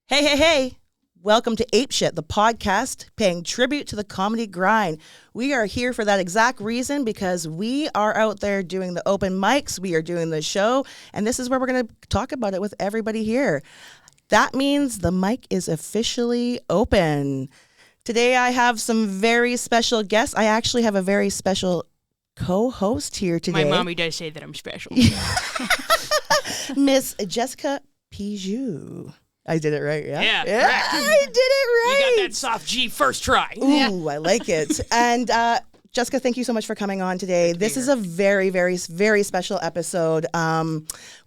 Hey, hey, hey. Welcome to Apeshit, the podcast paying tribute to the comedy grind. We are here for that exact reason because we are out there doing the open mics, we are doing the show, and this is where we're going to talk about it with everybody here. That means the mic is officially open. Today I have some very special guests. I actually have a very special co-host here today. My mommy does say that I'm special. Miss Jessica Pigeau. I did it right, yeah? Yeah, I did it right. You got that soft G first try. Ooh, I like it. And Jessica, thank you so much for coming on today. This is a very, very, very special episode.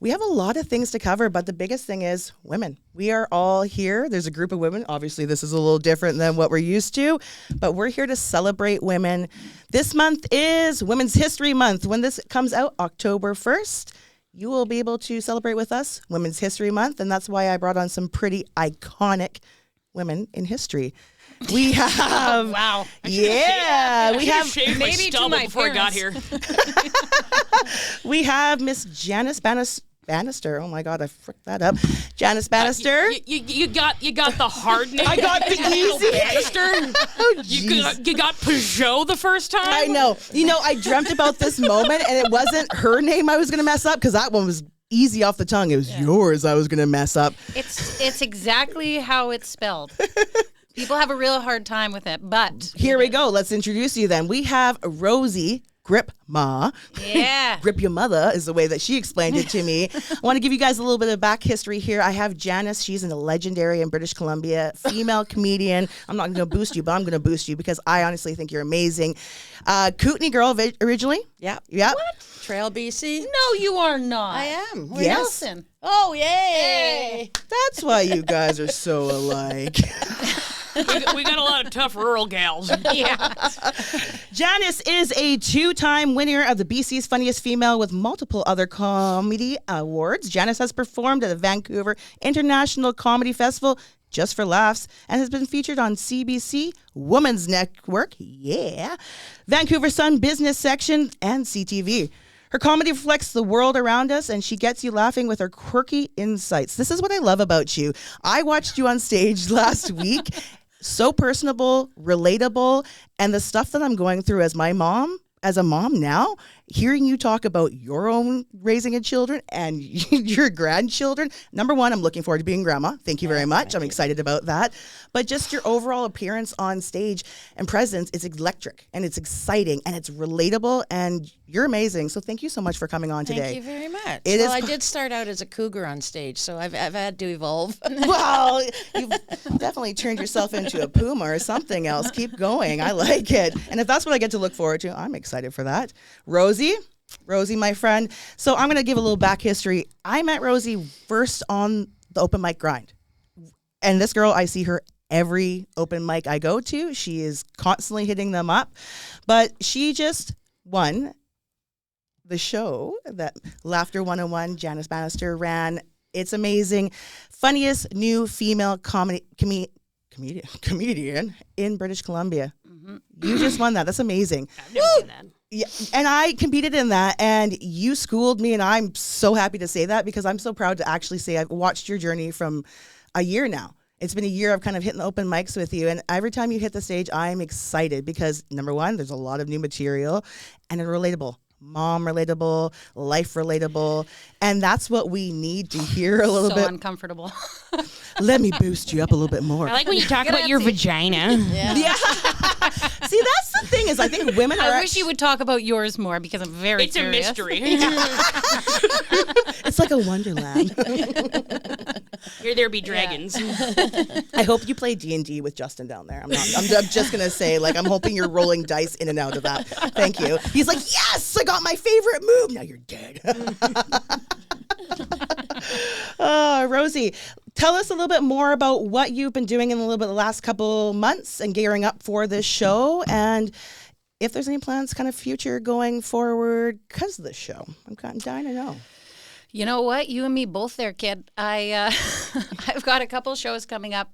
We have a lot of things to cover, but the biggest thing is women. We are all here. There's a group of women. Obviously, this is a little different than what we're used to, but we're here to celebrate women. This month is Women's History Month. When this comes out, October 1st, you will be able to celebrate with us Women's History Month, and that's why I brought on some pretty iconic women in history. We have, wow, yeah, we have shaved my maybe stubble to my before I got here. we have Miss Janice Bannister. Oh my God, I fricked that up. Janice Bannister. You got the hard name. I got the easy. Bannister. Oh, you got Pigeau the first time. I know. You know, I dreamt about this moment, and it wasn't her name I was going to mess up because that one was easy off the tongue. It was yours I was going to mess up. It's exactly how it's spelled. People have a real hard time with it, but Here we go. Let's introduce you then. We have Rosie Grypma. yeah. Grip your mother is the way that she explained it to me. I want to give you guys a little bit of back history here. I have Janice. She's a legendary in British Columbia female comedian. I'm not going to boost you, but I'm going to boost you because I honestly think you're amazing. Kootenai girl originally. Yep. Yep. Trail BC. No, you are not. I am. Yes. Nelson. Oh, yay. That's why you guys are so alike. we got a lot of tough rural gals. Yeah. Janice is a two-time winner of the BC's Funniest Female with multiple other comedy awards. Janice has performed at the Vancouver International Comedy Festival just for laughs and has been featured on CBC, Women's Network, Vancouver Sun Business Section, and CTV. Her comedy reflects the world around us, and she gets you laughing with her quirky insights. This is what I love about you. I watched you on stage last week. So personable, relatable, and the stuff that I'm going through as a mom now, hearing you talk about your own raising of children and your grandchildren. Number one, I'm looking forward to being grandma. Thank you very much. I'm excited about that. But just your overall appearance on stage and presence is electric and it's exciting and it's relatable and you're amazing. So thank you so much for coming on today. Thank you very much. I did start out as a cougar on stage, so I've had to evolve. Well, you've definitely turned yourself into a puma or something else. Keep going. I like it. And if that's what I get to look forward to, I'm excited for that. Rosie, my friend. So I'm going to give a little back history. I met Rosie first on the open mic grind. And this girl, I see her every open mic I go to. She is constantly hitting them up. But she just won the show that Laughter 101, Janice Bannister ran. It's amazing. Funniest new female comedian in British Columbia. Mm-hmm. You just won that. That's amazing. I've never done that. Yeah, and I competed in that, and you schooled me, and I'm so happy to say that because I'm so proud to actually say I've watched your journey from a year now. It's been a year of kind of hitting the open mics with you, and every time you hit the stage, I'm excited because, number one, there's a lot of new material, and it's relatable. Mom relatable, life relatable, and that's what we need to hear a little bit. So uncomfortable. Let me boost you up a little bit more. I like when you talk about your vagina. Yeah. See, that's the thing is I think women are... I wish you would talk about yours more because I'm very curious. It's a mystery. It's like a wonderland. Here there be dragons. I hope you play D&D with Justin down there. I'm just going to say, like, I'm hoping you're rolling dice in and out of that. Thank you. He's like, yes, I got my favorite move. Now you're dead. Rosie, tell us a little bit more about what you've been doing in a little bit the last couple months and gearing up for this show, and if there's any plans kind of future going forward because of this show. I'm dying to know. You know what? You and me both there, kid. I've got a couple shows coming up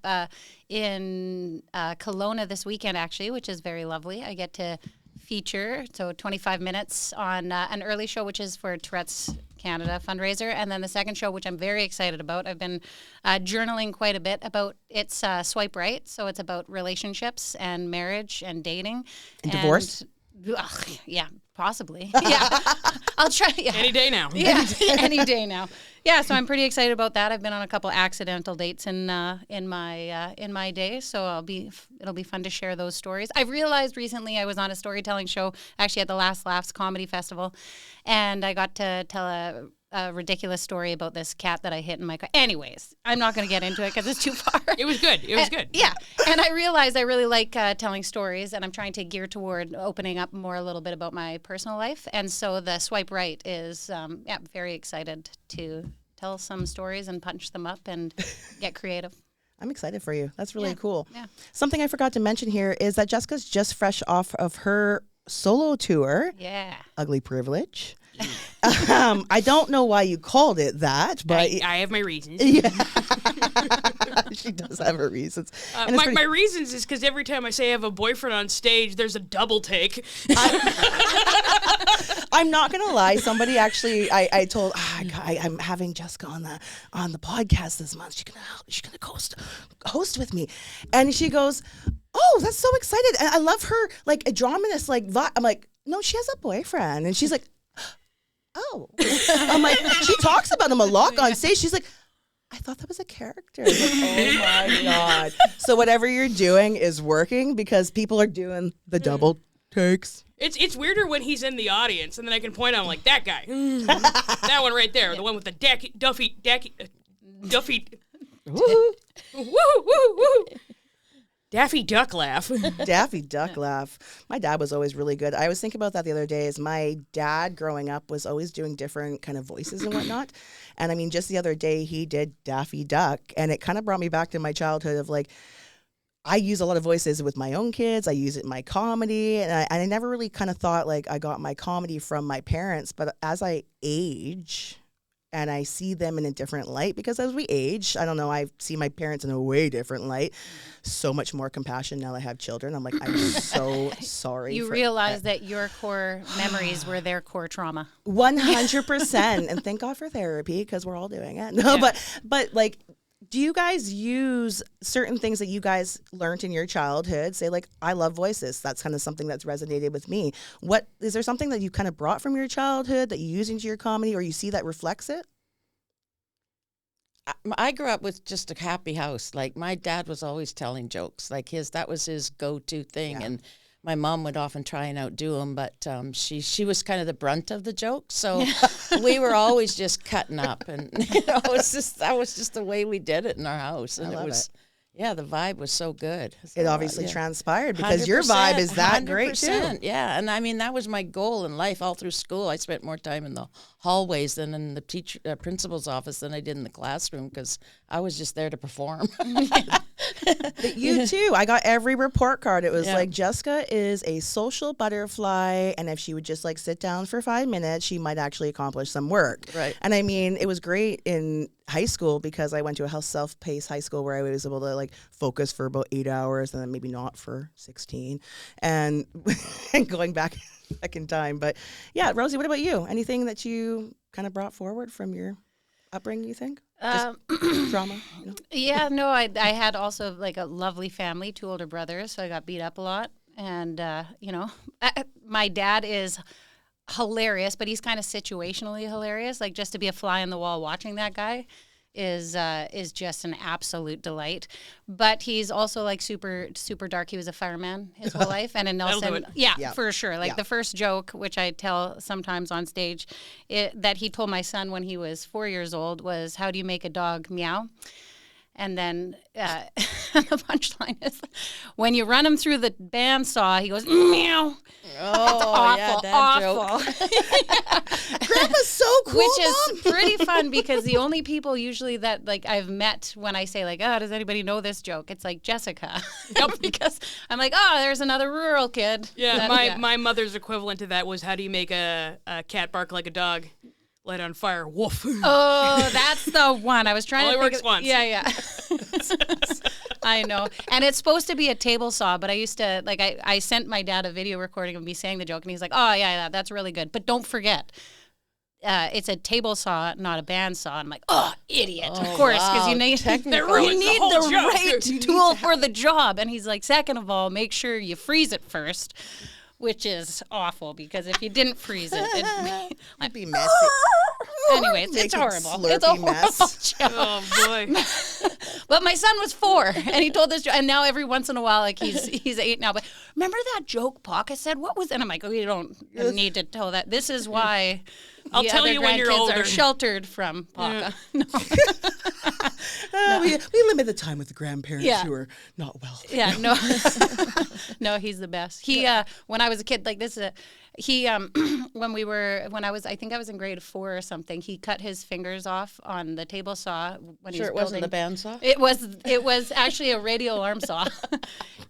in Kelowna this weekend, actually, which is very lovely. I get to feature, so 25 minutes on an early show, which is for Tourette's Canada fundraiser. And then the second show, which I'm very excited about, I've been journaling quite a bit about. It's Swipe Right. So it's about relationships and marriage and dating. And divorce? Ugh, yeah, possibly. Yeah, I'll try. Yeah. Any day now. Yeah, any day now. Yeah, so I'm pretty excited about that. I've been on a couple accidental dates in my day, so it'll be fun to share those stories. I've realized recently I was on a storytelling show, actually at the Last Laughs Comedy Festival, and I got to tell a ridiculous story about this cat that I hit in my car. Anyways, I'm not going to get into it because it's too far. It was good. It was good. Yeah, and I realized I really like telling stories, and I'm trying to gear toward opening up more a little bit about my personal life. And so the Swipe Right is, very excited to tell some stories and punch them up and get creative. I'm excited for you. That's really cool. Yeah. Something I forgot to mention here is that Jessica's just fresh off of her solo tour. Yeah. Ugly Privilege. I don't know why you called it that, but I have my reasons. yeah. She does have her reasons. My reasons is because every time I say I have a boyfriend on stage, there's a double take. I'm not gonna lie. Somebody actually, I told, I'm having Jessica on the podcast this month. She's gonna host with me, and she goes, "Oh, that's so excited!" And I love her like a dramatist like vibe. I'm like, no, she has a boyfriend, and she's like, oh, I'm like, she talks about him a lot on stage. She's like, I thought that was a character. I was like, oh my God. So whatever you're doing is working because people are doing the double takes. It's weirder when he's in the audience, and then I can point out, I'm like, that guy. That one right there. The one with the Duffy. Woo-hoo. Woo. Daffy Duck laugh. Daffy Duck laugh. My dad was always really good. I was thinking about that the other day. Is my dad growing up was always doing different kind of voices and whatnot. And I mean, just the other day he did Daffy Duck, and it kind of brought me back to my childhood of like, I use a lot of voices with my own kids. I use it in my comedy, and I never really kind of thought like I got my comedy from my parents. But as I age and I see them in a different light, because as we age, I don't know, I see my parents in a way different light. So much more compassion now that I have children. I'm like, I'm so sorry. You realize that your core memories were their core trauma. 100%. And thank God for therapy, because we're all doing it. No, Yeah. but like, do you guys use certain things that you guys learned in your childhood? Say like, I love voices. That's kind of something that's resonated with me. What is there something that you kind of brought from your childhood that you use into your comedy, or you see that reflects it? I grew up with just a happy house. Like my dad was always telling jokes. Like that was his go-to thing. Yeah. And my mom would often try and outdo him, but she was kind of the brunt of the joke. So we were always just cutting up, and that was just the way we did it in our house. And I love it. Yeah, the vibe was so good. It So, obviously transpired because your vibe is that great too. 100%, yeah, and I mean that was my goal in life all through school. I spent more time in the hallways than in the principal's office than I did in the classroom because I was just there to perform. But you too. I got every report card. It was Yeah. like, Jessica is a social butterfly, and if she would just like sit down for 5 minutes, she might actually accomplish some work. Right. And I mean, it was great in high school because I went to a self-paced high school where I was able to like focus for about 8 hours and then maybe not for 16, and and going back in time. But yeah, Rosie, what about you? Anything that you kind of brought forward from your upbringing, you think? Just trauma, you know? Yeah, no, I had also like a lovely family, 2 older brothers, so I got beat up a lot. And, my dad is hilarious, but he's kind of situationally hilarious. Like just to be a fly on the wall watching that guy is just an absolute delight. But he's also like super, super dark. He was a fireman his whole life. And in That'll do Nelson, it. Yeah. for sure. Like Yeah. the first joke, which I tell sometimes on stage, that he told my son when he was 4 years old was, "How do you make a dog meow?" And then the punchline is, when you run him through the bandsaw, he goes, meow. Oh, yeah, that joke. Awful. Grandma's so cool, Which Mom. is pretty fun because the only people usually that like I've met when I say like, oh, does anybody know this joke? It's like Jessica. Because I'm like, oh, there's another rural kid. Yeah, That- my mother's equivalent to that was, how do you make a cat bark like a dog? Light on fire. Woof. Oh, that's the one. I was trying Only to think works of, once. Yeah. I know. And it's supposed to be a table saw, but I used to, like, I sent my dad a video recording of me saying the joke, and he's like, oh, yeah, that's really good. But don't forget, it's a table saw, not a bandsaw. I'm like, oh, idiot. Of course, because you need technical. you need whole the joke. right tool for the job. And he's like, second of all, make sure you freeze it first, which is awful because if you didn't freeze it, It'd be messy. anyways, Make it's it horrible. slurpy It's a horrible mess. joke. Oh boy. But my son was 4, and he told this joke, and now every once in a while, like he's 8 now. But remember that joke Paka said? What was? And I'm like, oh, you don't need to tell that. This is why I'll the tell other you when you're grandkids older. are sheltered from Paka. We limit the time with the grandparents Yeah. who are not well. Yeah, no, no, he's the best. He, when I was a kid, like this, he, when I was in grade 4 or something, he cut his fingers off on the table saw when he was Sure, it wasn't the building. bandsaw? It was actually a radial arm saw,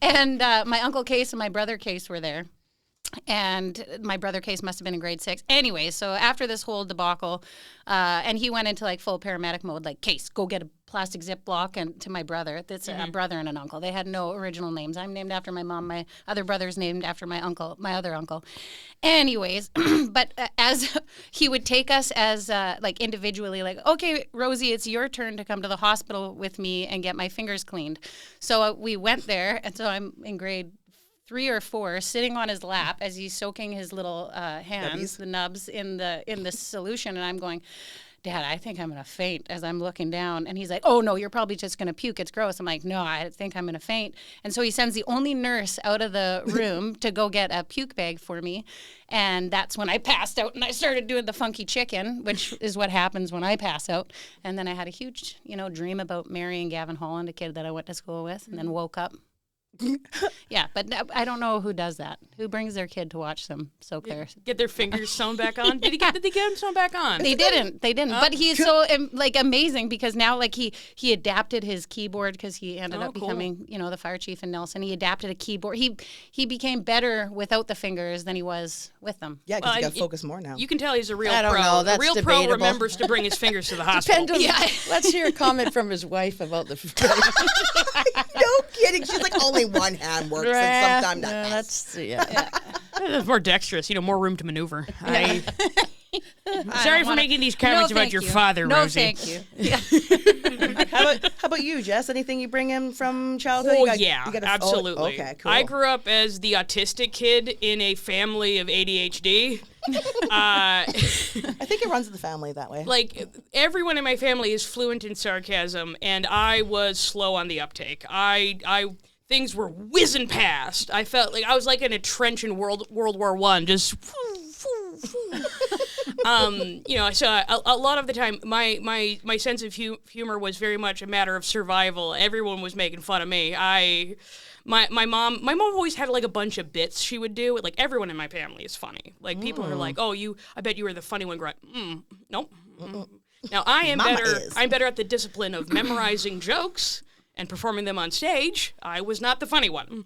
and my uncle Case and my brother Case were there. And my brother Case must have been in grade 6. Anyway, so after this whole debacle, and he went into like full paramedic mode, like, Case, go get a plastic Ziploc, and to my brother. That's a brother and an uncle. They had no original names. I'm named after my mom. My other brother's named after my other uncle. Anyways, but as he would take us as like individually, like, okay, Rosie, it's your turn to come to the hospital with me and get my fingers cleaned. So we went there, and so I'm in grade 3 or 4, sitting on his lap as he's soaking his little hands, the nubs in the solution, and I'm going, Dad, I think I'm going to faint as I'm looking down. And he's like, oh, no, you're probably just going to puke. It's gross. I'm like, no, I think I'm going to faint. And so he sends the only nurse out of the room to go get a puke bag for me. And that's when I passed out and I started doing the funky chicken, which is what happens when I pass out. And then I had a huge, dream about marrying Gavin Holland, a kid that I went to school with, and then woke up. Yeah, but I don't know who does that. Who brings their kid to watch them soak their... Get their fingers sewn back on? Did they get them sewn back on? They didn't. But he's so amazing because now he adapted his keyboard because he ended up becoming the fire chief in Nelson. He adapted a keyboard. He became better without the fingers than he was with them. Yeah, because you got to focus more now. You can tell he's a real I don't pro. know, A that's real pro debatable. remembers to bring his fingers to the hospital. Let's hear a comment from his wife about the... No kidding. She's like, only one hand works, and sometimes not. It's more dexterous, more room to maneuver. Sorry for making these comments about your father, No, Rosie. thank you. Yeah. How about you, Jess? Anything you bring in from childhood? Oh, You got absolutely. Okay, cool. I grew up as the autistic kid in a family of ADHD. I think it runs in the family that way. Like, everyone in my family is fluent in sarcasm, and I was slow on the uptake. Things were whizzing past. I felt like I was like in a trench in World War I, just... So a lot of the time, my sense of humor was very much a matter of survival. Everyone was making fun of me. My mom always had like a bunch of bits she would do. Like, everyone in my family is funny. Like, people are like, oh, I bet you were the funny one. Nope. Now I'm better at the discipline of memorizing jokes and performing them on stage. I was not the funny one.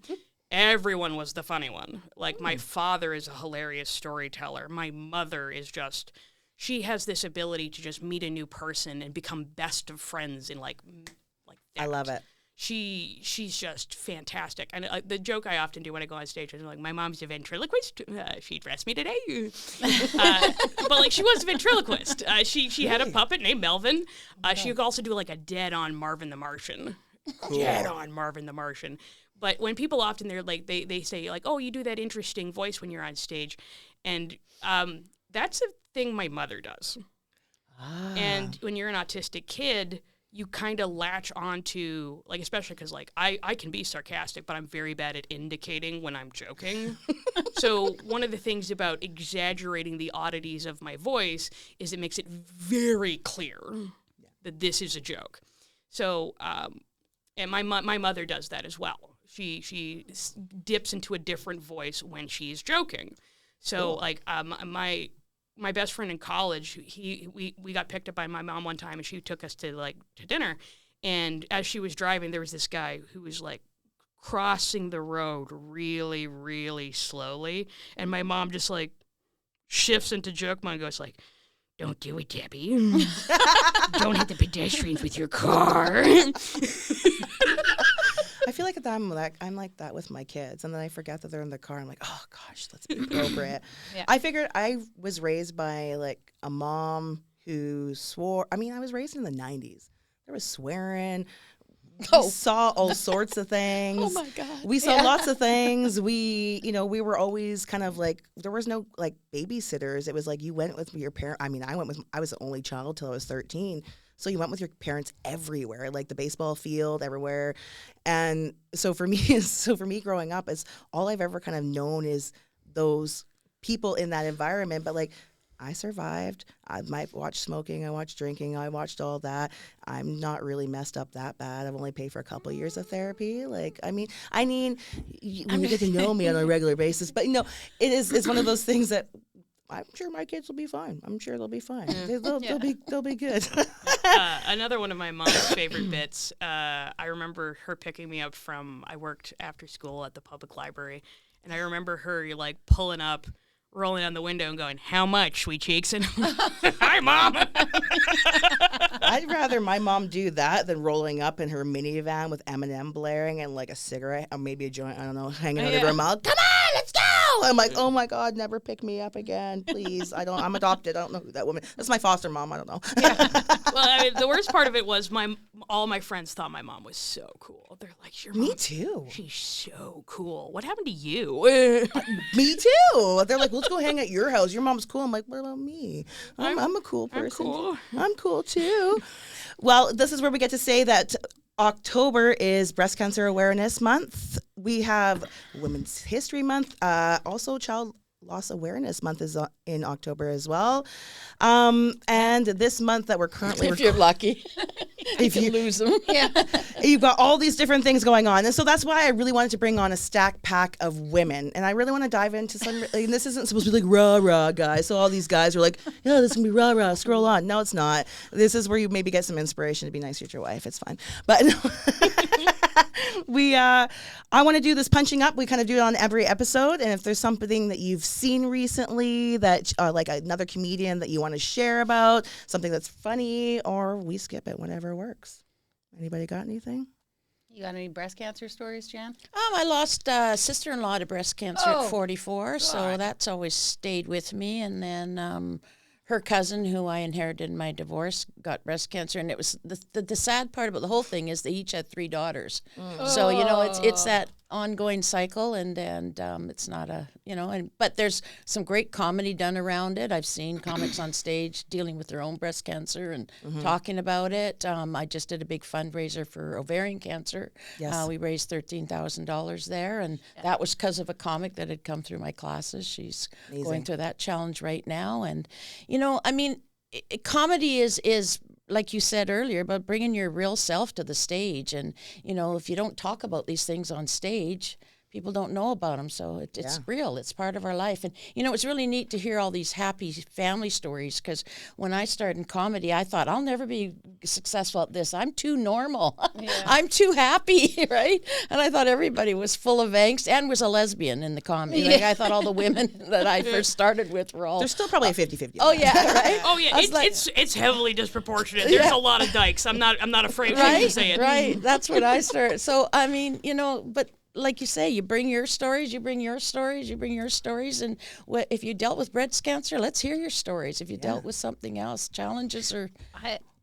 Everyone was the funny one. Like, my father is a hilarious storyteller. My mother is just, she has this ability to just meet a new person and become best of friends in like that. I love it. She's just fantastic. And the joke I often do when I go on stage is like, my mom's a ventriloquist. She dressed me today. But like, she was a ventriloquist. She had a puppet named Melvin. She could also do like a dead-on Marvin the Martian. Cool. Dead-on Marvin the Martian. But when people often, they say like, oh, you do that interesting voice when you're on stage. And that's a thing my mother does. And when you're an autistic kid, you kind of latch onto, like, especially because, like, I can be sarcastic, but I'm very bad at indicating when I'm joking. So one of the things about exaggerating the oddities of my voice is it makes it very clear that this is a joke. So, and my mother does that as well. She dips into a different voice when she's joking. So, like, my best friend in college, we got picked up by my mom one time, and she took us to dinner. And as she was driving, there was this guy who was like crossing the road really, really slowly. And my mom just like shifts into joke mode and goes like, "Don't do it, Debbie. Don't hit the pedestrians with your car." I feel like that I'm like that with my kids, and then I forget that they're in the car. I'm like, oh gosh, let's be appropriate. Yeah. I figured I was raised by like a mom who swore. I mean, I was raised in the 90s. There was swearing. We saw all sorts of things. Oh my God. We saw lots of things. We were always kind of like, there was no like babysitters. It was like you went with your parent. I mean, I was the only child till I was 13. So you went with your parents everywhere, like the baseball field, everywhere. And so for me growing up, is all I've ever kind of known is those people in that environment. But like, I survived. I might watch smoking. I watched drinking. I watched all that. I'm not really messed up that bad. I've only paid for a couple of years of therapy. Like, I mean, when you get to know me on a regular basis, but it's one of those things that I'm sure my kids will be fine. I'm sure they'll be fine. They'll be good. Another one of my mom's favorite bits. I remember her picking me up I worked after school at the public library, and I remember her like pulling up, rolling down the window and going, "How much, sweet cheeks?" And hi, Mom. I'd rather my mom do that than rolling up in her minivan with Eminem blaring and like a cigarette or maybe a joint, I don't know, hanging out of her mouth. Come on, let's go. I'm like, oh my God, never pick me up again, please. I'm adopted. I don't know who that woman. That's my foster mom. I don't know. Well, I mean, the worst part of it was all my friends thought my mom was so cool. They're like, "Your mom, me too. She's so cool. What happened to you?" Me too. They're like, let's go hang at your house. Your mom's cool. I'm like, what about me? I'm a cool person. I'm cool too. Well, this is where we get to say that October is Breast Cancer Awareness Month. We have Women's History Month. Also, Child Loss Awareness Month is in October as well. And this month that we're currently... If you're lucky. If you lose them. Yeah. You've got all these different things going on. And so that's why I really wanted to bring on a stack pack of women. And I really want to dive into some... And this isn't supposed to be like rah-rah guys. So all these guys are like, yeah, this is going to be rah-rah, scroll on. No, it's not. This is where you maybe get some inspiration to be nicer to your wife. It's fine. But... I want to do this punching up. We kind of do it on every episode. And if there's something that you've seen recently that like another comedian that you want to share about, something that's funny, or we skip it, whatever works. Anybody got anything? You got any breast cancer stories, Jan? I lost sister-in-law to breast cancer at 44, God. so that's always stayed with me. And then her cousin, who I inherited in my divorce, got breast cancer. And it was the sad part about the whole thing is they each had 3 daughters. So, it's that ongoing cycle, and it's not but there's some great comedy done around it. I've seen comics on stage dealing with their own breast cancer and talking about it. I just did a big fundraiser for ovarian cancer. Yes. We raised $13,000 there, and that was because of a comic that had come through my classes. She's going through that challenge right now. And, comedy is like you said earlier, about bringing your real self to the stage. And, if you don't talk about these things on stage, people don't know about them. So it's real. It's part of our life. And, it's really neat to hear all these happy family stories, because when I started in comedy, I thought, I'll never be successful at this. I'm too normal. Yeah. I'm too happy, right? And I thought everybody was full of angst and was a lesbian in the comedy. Like, I thought all the women that I first started with were all... There's still probably a 50-50. Oh, yeah, right? Oh, yeah. It's heavily disproportionate. There's a lot of dykes. I'm not afraid to say it. Right. That's when I started. So, I mean, but... Like you say, you bring your stories, you bring your stories. And if you dealt with breast cancer, let's hear your stories. If you dealt with something else, challenges are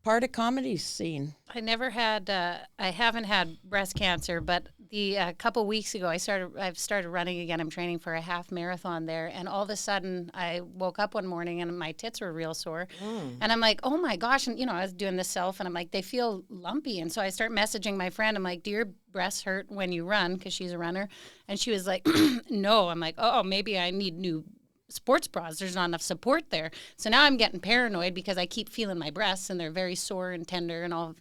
part of comedy scene. I haven't had breast cancer, but a couple weeks ago I've started running again. I'm training for a half marathon there, and all of a sudden I woke up one morning and my tits were real sore, and I'm like, oh my gosh! And I was doing the self, and I'm like, they feel lumpy, and so I start messaging my friend. I'm like, do your breasts hurt when you run? Because she's a runner, and she was like, no. I'm like, oh, maybe I need new sports bras. There's not enough support there. So now I'm getting paranoid because I keep feeling my breasts and they're very sore and tender and all.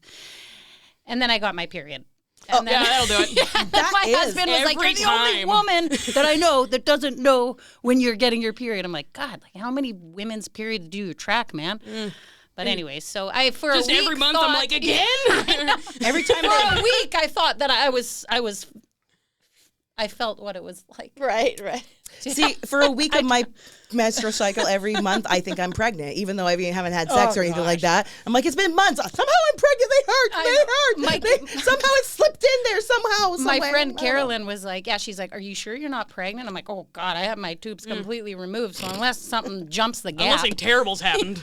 And then I got my period. And then, that'll do it. My husband was like, "You're the only woman that I know that doesn't know when you're getting your period." I'm like, God, how many women's periods do you track, man? But anyway, so for just a week every month I'm like, again. Every time for a week I thought that I felt what it was like. Right. See, for a week of my menstrual cycle every month, I think I'm pregnant, even though I haven't had sex or anything like that. I'm like, it's been months. Somehow I'm pregnant. They hurt. Somehow it slipped in there. Somehow. my somewhere. friend I don't know. Carolyn was like, yeah, she's like, are you sure you're not pregnant? I'm like, oh God, I have my tubes completely removed. So unless something jumps the gap. Unless something terrible's happened.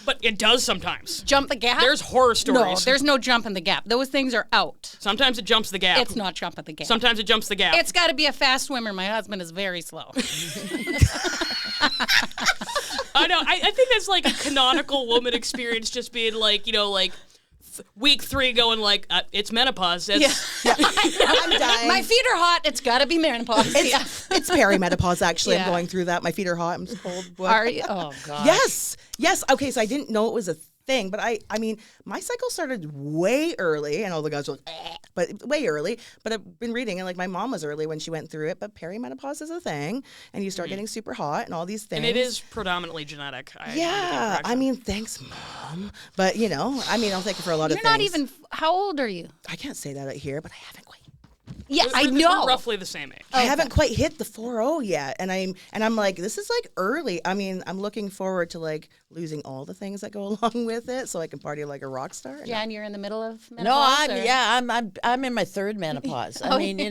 But it does sometimes. Jump the gap? There's horror stories. No, there's no jump in the gap. Those things are out. Sometimes it jumps the gap. It's not jump in the gap. Sometimes it jumps the gap. It's got to be a fast swimmer. My husband is very slow. I know. I think that's like a canonical woman experience, just being like, week 3 going like, it's menopause. That's, I'm dying. My feet are hot. It's got to be menopause. It's perimenopause, actually. Yeah. I'm going through that. My feet are hot. I'm cold. Are you? Oh, God. Yes. Okay, so I didn't know it was a thing, but I mean, my cycle started way early, and all the guys were like, but way early. But I've been reading, and like my mom was early when she went through it, but perimenopause is a thing, and you start getting super hot and all these things. and it is predominantly genetic. Yeah, I mean, thanks, Mom. But, I'll take it for a lot of You're things. not even, how old are you? I can't say that here, but I haven't quite. Yeah, I We're know. roughly the same age. I haven't quite hit the 4-0 yet, and I'm like, this is like early. I mean, I'm looking forward to like losing all the things that go along with it, so I can party like a rock star. Jan, you're in the middle of menopause? No, I'm in my 3rd menopause. I mean, it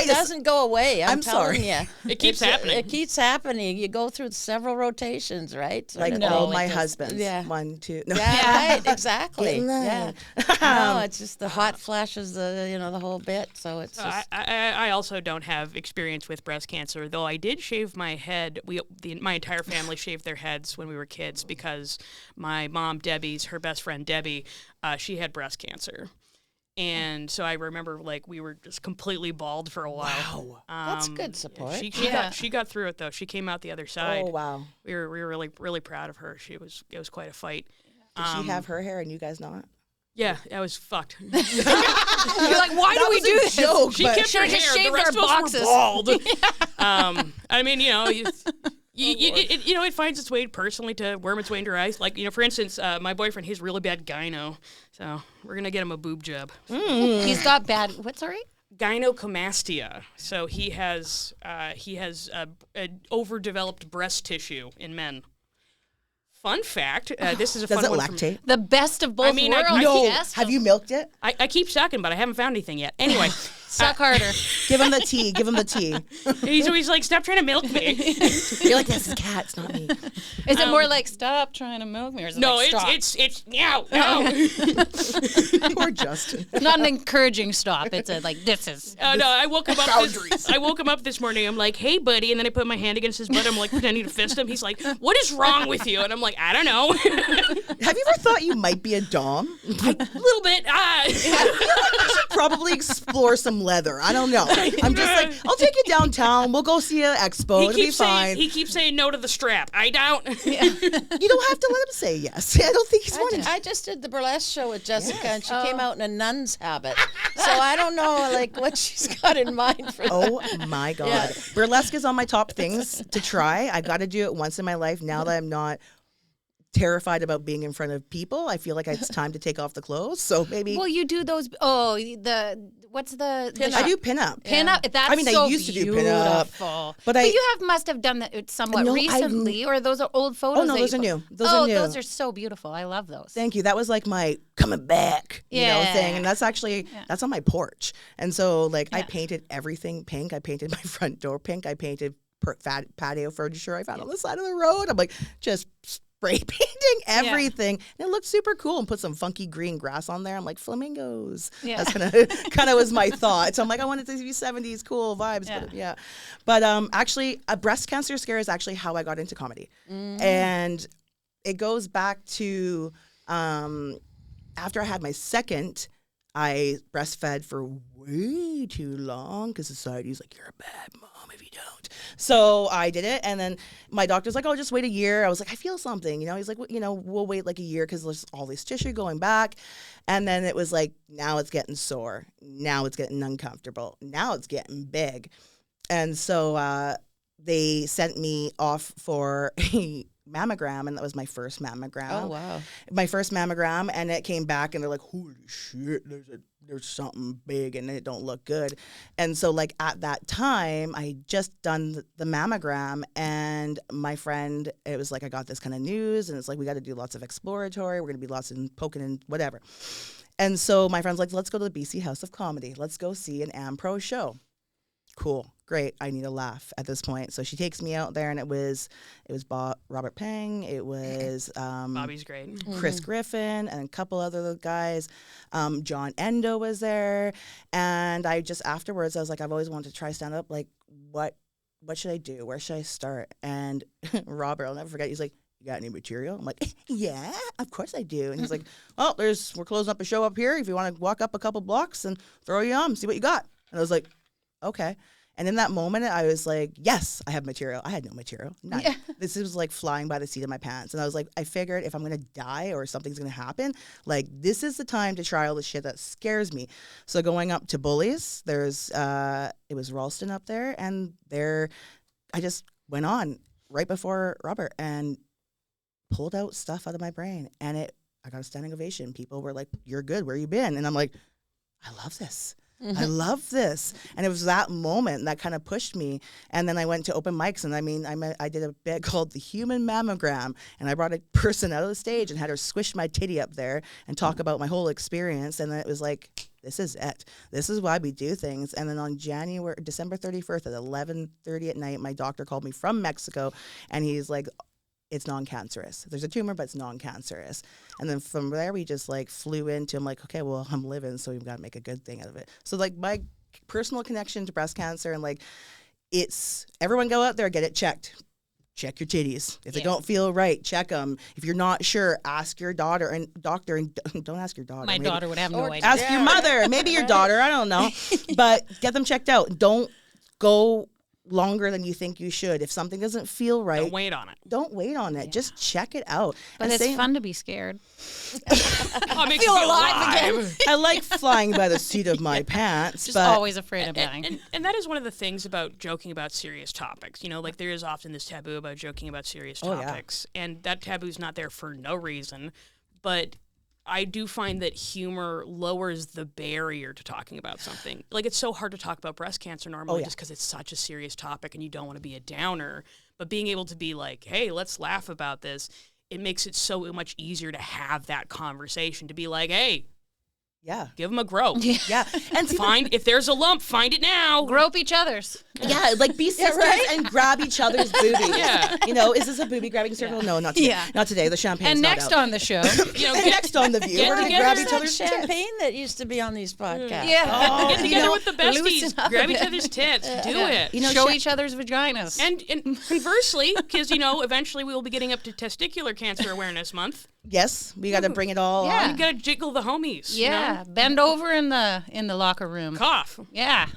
doesn't go away. I'm sorry. telling you. It keeps happening. It keeps happening. You go through several rotations, right? So Like no, all it my doesn't- husbands. Yeah. 1, 2. No. Yeah, right, exactly. Getting Yeah. that. No, it's just the hot flashes, the whole bit. So it's So just. I also don't have experience with breast cancer, though I did shave my head. My entire family shaved their heads when we were kids because my mom, her best friend Debbie, she had breast cancer. And so I remember, like, we were just completely bald for a while. Wow. That's good support. She got through it, though. She came out the other side. Oh, wow. We were really, really proud of her. It was quite a fight. Did she have her hair and you guys not? Yeah, I was fucked. You're like, why do we do this? Joke, She but kept her Should've just hair. The shaved rest our of us were boxes. bald. I mean, it finds its way personally to worm its way into your eyes. Like, for instance, my boyfriend, he's really bad gyno, so we're gonna get him a boob job. He's got bad, what, sorry? Gynecomastia. So he has overdeveloped breast tissue in men. Fun fact, this is a Does fun it one. lactate? The best of both mean, worlds. No. Yes. Have you milked it? I keep sucking, but I haven't found anything yet. Anyway, Suck harder. Give him the tea. Give him the tea. he's always like, stop trying to milk me. You're like, this is a cat. It's not me. Is it more like, stop trying to milk me? Or is it No, like, stop? it's no. Poor Justin. It's not an encouraging stop. It's a, like, this is. No, I woke him up. I woke him up this morning. I'm like, "Hey, buddy," and then I put my hand against his butt. I'm like pretending to fist him. He's like, "What is wrong with you?" And I'm like, "I don't know." Have you ever thought you might be a dom? A little bit. Probably explore some leather. I don't know. I'm just like, I'll take you downtown. We'll go see an expo. It'll be fine. He keeps saying no to the strap. I don't. You don't have to let him say yes. I don't think he's wanting. I just did the burlesque show with Jessica, and she came out in a nun's habit. So I don't know, like, what she's got in mind for that. Oh my God. Yeah. Burlesque is on my top things to try. I got to do it once in my life now that I'm not terrified about being in front of people. I feel like it's time to take off the clothes. So maybe. Well, you do those. Oh, what's the I do pin up. Pin up. That's I mean, I so used to do pin up, beautiful. but you must have done that somewhat No, recently, or those are old photos. Oh, no, that those you are put- new. Those are new. Those are so beautiful. I love those. Thank you. That was like my coming back, Yeah. thing. And that's actually, that's on my porch. And so like I painted everything pink. I painted my front door pink. I painted patio furniture I found on the side of the road. I'm like just spray painting everything. And it looked super cool, and put some funky green grass on there. I'm like, flamingos. Yeah. That's kind of was my thought. So I'm like, I wanted to be 70s cool vibes. But actually a breast cancer scare is actually how I got into comedy. And it goes back to after I had my second, I breastfed for way too long because society's like, you're a bad mom if you don't. So I did it, and then my doctor's like, oh, just wait a year. I was like, I feel something, He's like, well, we'll wait like a year because there's all this tissue going back. And then it was like, now it's getting sore. Now it's getting uncomfortable. Now it's getting big. And so they sent me off for a mammogram, and that was my first mammogram. Oh, wow. My first mammogram, and it came back, and they're like, holy shit, there's something big, and it don't look good. And so like at that time, I had just done the mammogram, and my friend, it was like, I got this kind of news, and it's like, we got to do lots of exploratory, we're going to be lots of poking and whatever. And so my friend's like, let's go to the BC House of Comedy. Let's go see an AmPro show. Cool. Great. I need a laugh at this point. So she takes me out there, and it was Robert Pang. It was Bobby's great. Chris Griffin and a couple other guys. John Endo was there. And I just afterwards, I was like, I've always wanted to try stand up. Like, what should I do? Where should I start? And Robert, I'll never forget, he's like, you got any material? I'm like, yeah, of course I do. And he's like, well, we're closing up a show up here. If you want to walk up a couple blocks and throw you on, see what you got. And I was like, okay. And in that moment, I was like, yes, I have material. I had no material. None. Yeah. This was like flying by the seat of my pants. And I was like, I figured if I'm going to die or something's going to happen, like this is the time to try all the shit that scares me. So going up to Bullies, it was Ralston up there. And I just went on right before Robert and pulled out stuff out of my brain. And I got a standing ovation. People were like, you're good. Where you been? And I'm like, I love this. I love this. And it was that moment that kind of pushed me. And then I went to open mics, and I did a bit called The Human Mammogram, and I brought a person out of the stage and had her squish my titty up there and talk about my whole experience. And it was like, this is it. This is why we do things. And then on December 31st at 11:30 at night, my doctor called me from Mexico, and he's like, it's non-cancerous. There's a tumor, but it's non-cancerous. And then from there, we just like flew into, I'm like, okay, well, I'm living, so we've got to make a good thing out of it. So like my personal connection to breast cancer, and like, it's everyone go out there, get it checked. Check your titties. If they don't feel right, check them. If you're not sure, ask your doctor, and don't ask your daughter. My daughter would have no idea. Ask your mother, maybe your daughter, I don't know. But get them checked out. Don't go longer than you think you should. If something doesn't feel right, Don't wait on it. Don't wait on it. Just check it out. But it's fun to be scared. Oh, it makes you feel alive again. I like flying by the seat of my pants. Just but always afraid of dying. And that is one of the things about joking about serious topics. You know, like there is often this taboo about joking about serious topics. And that taboo's not there for no reason. But I do find that humor lowers the barrier to talking about something. Like, it's so hard to talk about breast cancer normally just because it's such a serious topic and you don't want to be a downer. But being able to be like, hey, let's laugh about this, it makes it so much easier to have that conversation, to be like, hey, give them a grope. Yeah. And if there's a lump, find it now. Grope each other's. Yeah, like be sisters and grab each other's boobies. Yeah. You know, is this a booby grabbing circle? No, not today. Yeah. Not today. The champagne's and not next out. on the show. And next on The View, we're going to grab each other's champagne that used to be on these podcasts. Yeah. Get together with the besties. Grab each other's tits. Do it. You know, show each other's vaginas. And conversely, because, you know, eventually we will be getting up to Testicular Cancer Awareness Month. Yes, we got to bring it all on. You got to jiggle the homies. Yeah, you know? Bend over in the locker room. Cough. Yeah.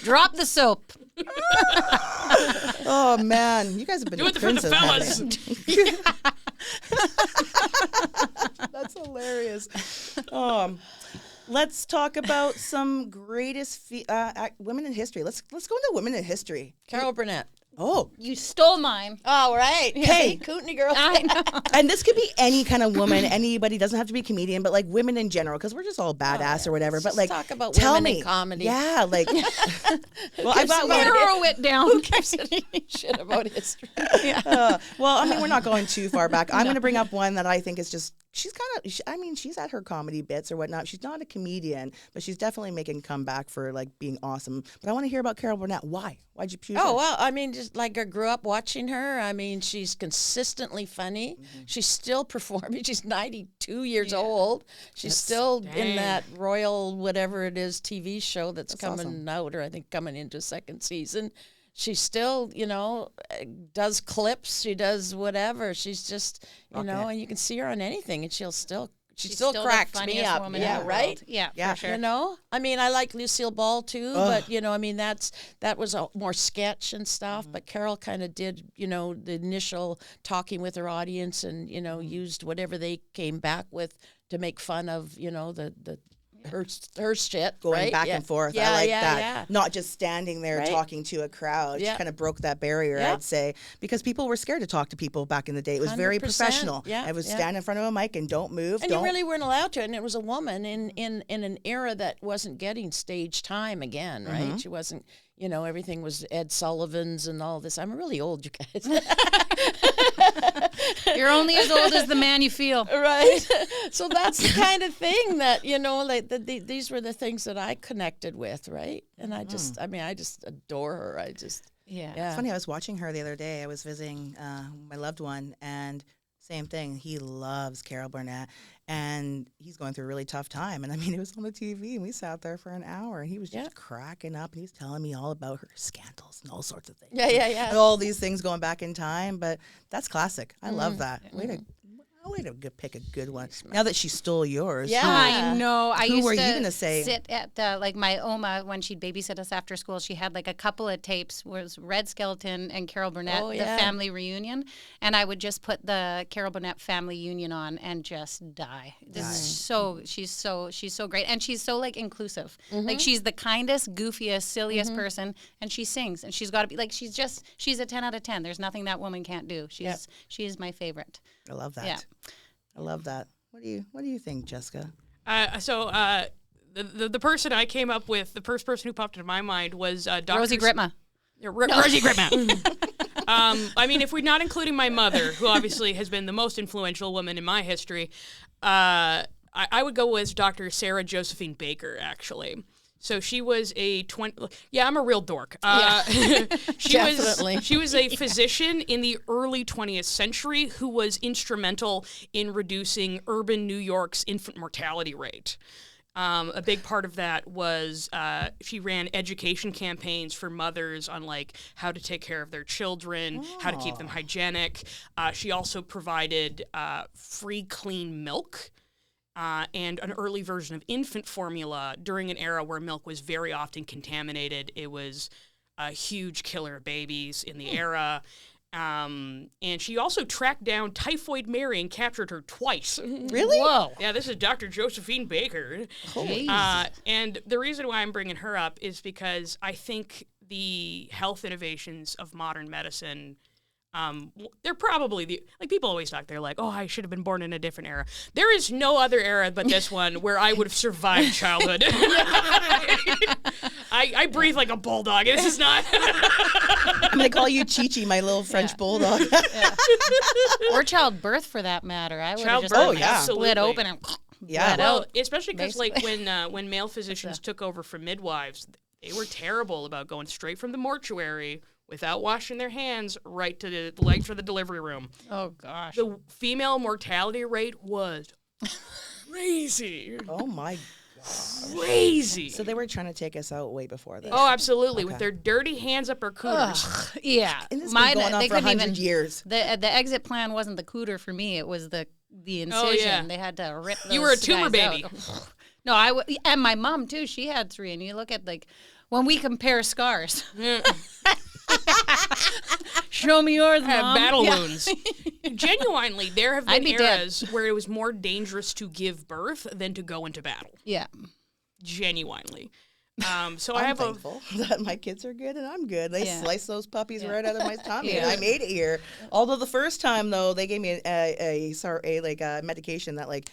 Drop the soap. Oh man, you guys have been do it for the fellas. That's hilarious. Let's talk about some greatest women in history. Let's go into women in history. Carol Burnett. Oh, you stole mine. Oh, right. Hey, Kootenai girl. I know. And this could be any kind of woman. Anybody, doesn't have to be a comedian, but like women in general, because we're just all badass or whatever. But like, talk about tell women me, in comedy. Yeah, like. Well, I got narrow it down. Who gives any shit about history? Well, I mean, we're not going too far back. I'm going to bring up one that I think is just. She's kind of, I mean, she's at her comedy bits or whatnot. She's not a comedian, but she's definitely making a comeback for like being awesome. But I want to hear about Carol Burnett. Why? Why'd you choose her? Oh, well, I mean, just like I grew up watching her. I mean, she's consistently funny. Mm-hmm. She's still performing. She's 92 years old. She's still in that Royal whatever it is TV show that's coming out, or I think coming into second season. She still, you know, does clips. She does whatever. She's just, you know, and you can see her on anything, and she still cracks me up. Yeah, right? Yeah, for sure. You know, I mean, I like Lucille Ball too, but you know, I mean, that was a more sketch and stuff. But Carol kind of did, you know, the initial talking with her audience, and you know, used whatever they came back with to make fun of, you know, her shit, going back and forth. I like that. Yeah. Not just standing there talking to a crowd. She kind of broke that barrier, I'd say, because people were scared to talk to people back in the day. It was very professional. Yeah, I would stand in front of a mic and don't move. And you really weren't allowed to. And it was a woman in an era that wasn't getting stage time again, right? Mm-hmm. She wasn't. You know, everything was Ed Sullivan's and all this. I'm really old, you guys. You're only as old as the man you feel. Right. So that's the kind of thing that, like these were the things that I connected with, right? And I just adore her. Yeah. It's funny, I was watching her the other day. I was visiting my loved one, and same thing. He loves Carol Burnett, and he's going through a really tough time. And I mean, it was on the TV, and we sat there for an hour, and he was just cracking up, and he was telling me all about her scandals and all sorts of things. Yeah. And all these things going back in time, but that's classic. I love that. Way to pick a good one. Now that she stole yours. Yeah. I know. I Who used were to you gonna say? sit at my Oma when she'd babysit us after school. She had like a couple of tapes. Was Red Skeleton and Carol Burnett, the family reunion, and I would just put the Carol Burnett family union on and just die. She's so great, and she's so like inclusive. Like she's the kindest, goofiest, silliest person, and she sings, and she's got to be like she's a 10 out of 10. There's nothing that woman can't do. She is my favorite. I love that. Yeah. I love that. What do you think, Jessica? The person I came up with, the first person who popped into my mind was Dr. Rosie Grypma. Rosie Grypma. I mean, if we're not including my mother, who obviously has been the most influential woman in my history, I would go with Dr. Sarah Josephine Baker, actually. So she was I'm a real dork. She was a physician in the early 20th century who was instrumental in reducing urban New York's infant mortality rate. A big part of that was she ran education campaigns for mothers on like how to take care of their children, how to keep them hygienic. She also provided free clean milk. And an early version of infant formula during an era where milk was very often contaminated. It was a huge killer of babies in the era. And she also tracked down Typhoid Mary and captured her twice. Really? Whoa. Yeah, this is Dr. Josephine Baker. And the reason why I'm bringing her up is because I think the health innovations of modern medicine they're probably people always talk. They're like, oh, I should have been born in a different era. There is no other era but this one where I would have survived childhood. I breathe like a bulldog. This is not. I'm going to call you Chi-Chi, my little French bulldog. Or childbirth, for that matter. I would have just absolutely. split open and Yeah. Well, especially because when male physicians took over from midwives, they were terrible about going straight from the mortuary without washing their hands right to the for the delivery room. Oh gosh. The female mortality rate was crazy. Oh my God. Crazy. So they were trying to take us out way before that. Oh, absolutely. With their dirty hands up our cooters. Yeah. And this has been going on for 100 years. The exit plan wasn't the cooter for me. It was the incision. Oh, yeah. They had to rip those You were a tumor guys baby. out. No, and my mom too. She had 3. And you look at when we compare scars. Show me yours, Mom. Battle wounds. Genuinely, there have I'd been be eras where it was more dangerous to give birth than to go into battle. Yeah. Genuinely. So I'm I have thankful that my kids are good and I'm good. They slice those puppies right out of my tummy, and Yeah. I made it here. Although the first time though, they gave me a medication that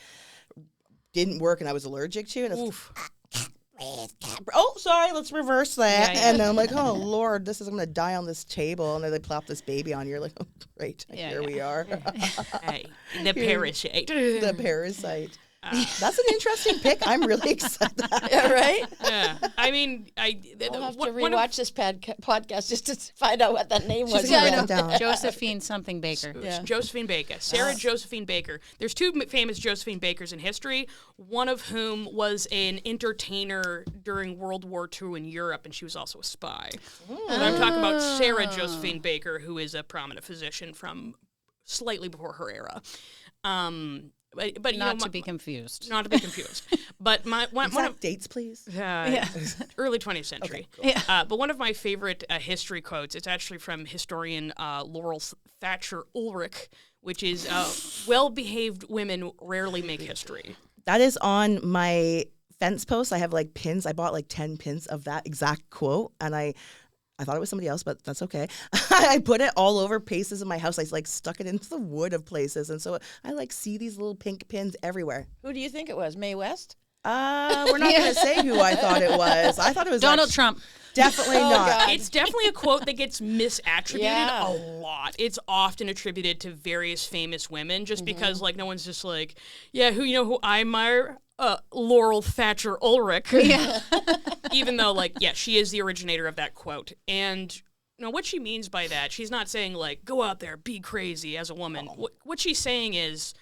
didn't work, and I was allergic to, and it's oh, sorry, let's reverse that. Yeah. And I'm like, oh, Lord, I'm going to die on this table. And then they plop this baby on you. You're like, oh, great, here we are. Hey, the parasite. The parasite. That's an interesting pick. I'm really excited. Yeah, right? Yeah. I mean, I'll have to rewatch this podcast just to find out what that name was. She's gonna write it down. Josephine something Baker. Yeah. Josephine Baker. Sarah Josephine Baker. There's 2 famous Josephine Bakers in history, one of whom was an entertainer during World War II in Europe, and she was also a spy. But I'm talking about Sarah Josephine Baker, who is a prominent physician from slightly before her era. But Not to be confused. Not to be confused. But one of Dates, please. early 20th century. Okay, cool. But one of my favorite history quotes, it's actually from historian Laurel Thatcher Ulrich, which is, well-behaved women rarely make history. That is on my fence post. I have pins. I bought 10 pins of that exact quote, and I thought it was somebody else, but that's okay. I put it all over places in my house. I stuck it into the wood of places, and so I see these little pink pins everywhere. Who do you think it was? Mae West? We're not going to say who I thought it was. I thought it was Donald Trump. Definitely not. It's definitely a quote that gets misattributed Yeah. a lot. It's often attributed to various famous women just because, like, no one's just like, yeah, who I admire? Laurel Thatcher Ulrich. Yeah. Even though, like, yeah, she is the originator of that quote. And what she means by that, she's not saying, like, go out there, be crazy as a woman. What she's saying is,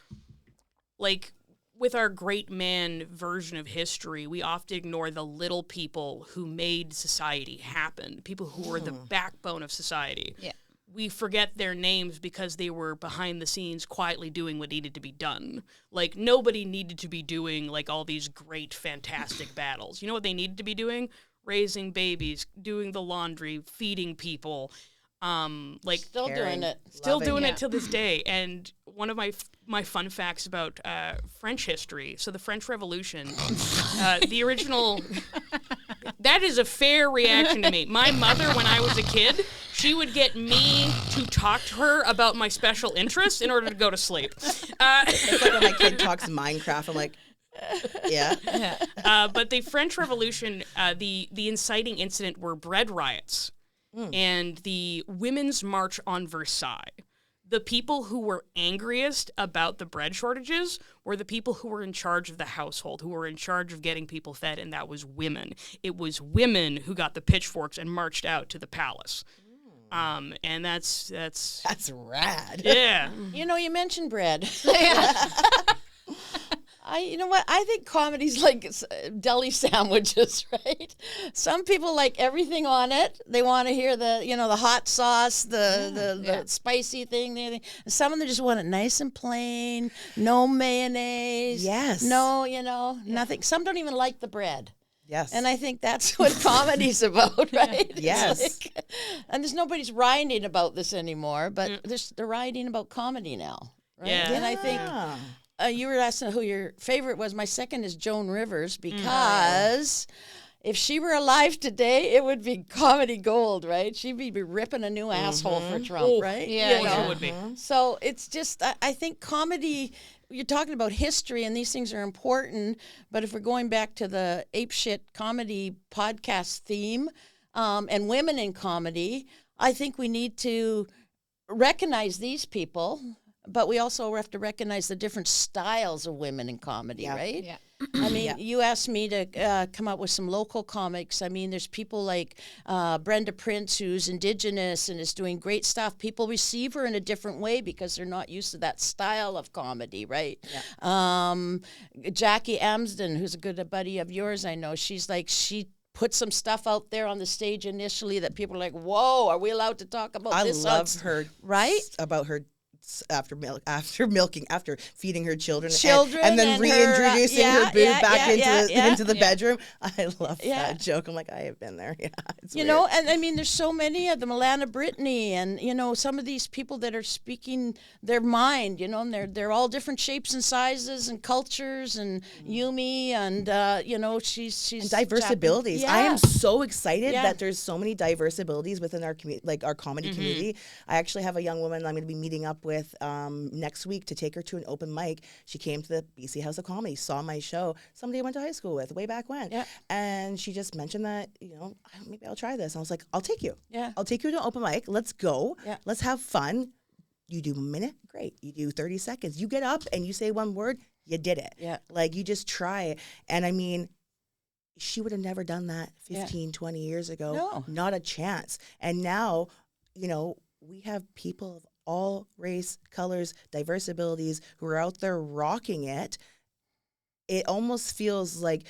like, with our great man version of history, we often ignore the little people who made society happen, people who were the backbone of society. Yeah. We forget their names because they were behind the scenes quietly doing what needed to be done. Like, nobody needed to be doing, like, all these great, fantastic battles. You know what they needed to be doing? Raising babies, doing the laundry, feeding people. Like, Still doing it. Still Loving doing it. it till this day. And one of my fun facts about French history. So the French Revolution, the original. That is a fair reaction to me. My mother, when I was a kid, she would get me to talk to her about my special interests in order to go to sleep. It's like when my kid talks Minecraft, I'm like, yeah. But the French Revolution, the inciting incident were bread riots and the Women's March on Versailles. The people who were angriest about the bread shortages were the people who were in charge of the household, who were in charge of getting people fed, and that was women. It was women who got the pitchforks and marched out to the palace. And that's Rad. yeah. You mentioned bread. You know what? I think comedy's like deli sandwiches, right? Some people like everything on it. They want to hear the hot sauce, the spicy thing. Some of them just want it nice and plain, no mayonnaise. Yes. No, nothing. Some don't even like the bread. Yes. And I think that's what comedy's about, right? It's Yes. and nobody's writing about this anymore, but they're writing about comedy now, right? Yeah. And I think you were asking who your favorite was. My second is Joan Rivers because if she were alive today, it would be comedy gold, right? She'd be ripping a new asshole for Trump, right? Yeah, It would be. So it's just, I think comedy, you're talking about history and these things are important, but if we're going back to the Apeshit comedy podcast theme and women in comedy, I think we need to recognize these people, but we also have to recognize the different styles of women in comedy, right? Yeah. I mean, you asked me to come up with some local comics. I mean, there's people like Brenda Prince, who's Indigenous and is doing great stuff. People receive her in a different way because they're not used to that style of comedy, right? Yeah. Jackie Amsden, who's a good buddy of yours, I know, she put some stuff out there on the stage initially that people are like, whoa, are we allowed to talk about this? I love her, right? About her after feeding her children and and then reintroducing her boob back into the bedroom. I love that joke. I'm like, I have been there. Yeah, it's weird. And I mean, there's so many of them. Alana Brittany, and some of these people that are speaking their mind. And they're all different shapes and sizes and cultures. And Yumi, and she's and diverse abilities. Yeah. I am so excited that there's so many diverse abilities within our community, like our comedy community. I actually have a young woman I'm going to be meeting up with next week to take her to an open mic. She came to the BC House of Comedy, saw my show, somebody I went to high school with way back when. Yeah. And she just mentioned that, maybe I'll try this. And I was like, I'll take you. Yeah. I'll take you to an open mic. Let's go. Yeah. Let's have fun. You do a minute, great. You do 30 seconds. You get up and you say one word, you did it. Yeah. Like, you just try. And I mean, she would have never done that 15, 20 years ago. No. Not a chance. And now, we have people of all race, colors, diverse abilities who are out there rocking it. It almost feels like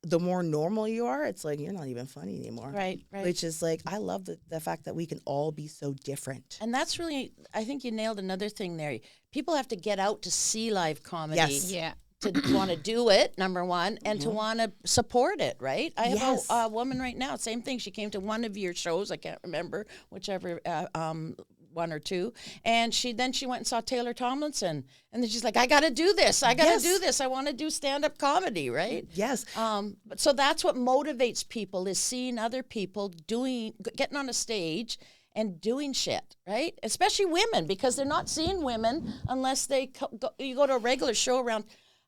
the more normal you are, it's like you're not even funny anymore. Right. Which is like, I love the fact that we can all be so different. And that's really, I think you nailed another thing there. People have to get out to see live comedy. Yes. Yeah. To want to do it, number one, and to want to support it, right? I have a woman right now, same thing. She came to one of your shows, I can't remember, whichever one or two, and she went and saw Taylor Tomlinson, and then she's like, I got to do this. I got to do this. I want to do stand-up comedy, right? Yes. So that's what motivates people, is seeing other people getting on a stage and doing shit, right? Especially women, because they're not seeing women unless you go to a regular show around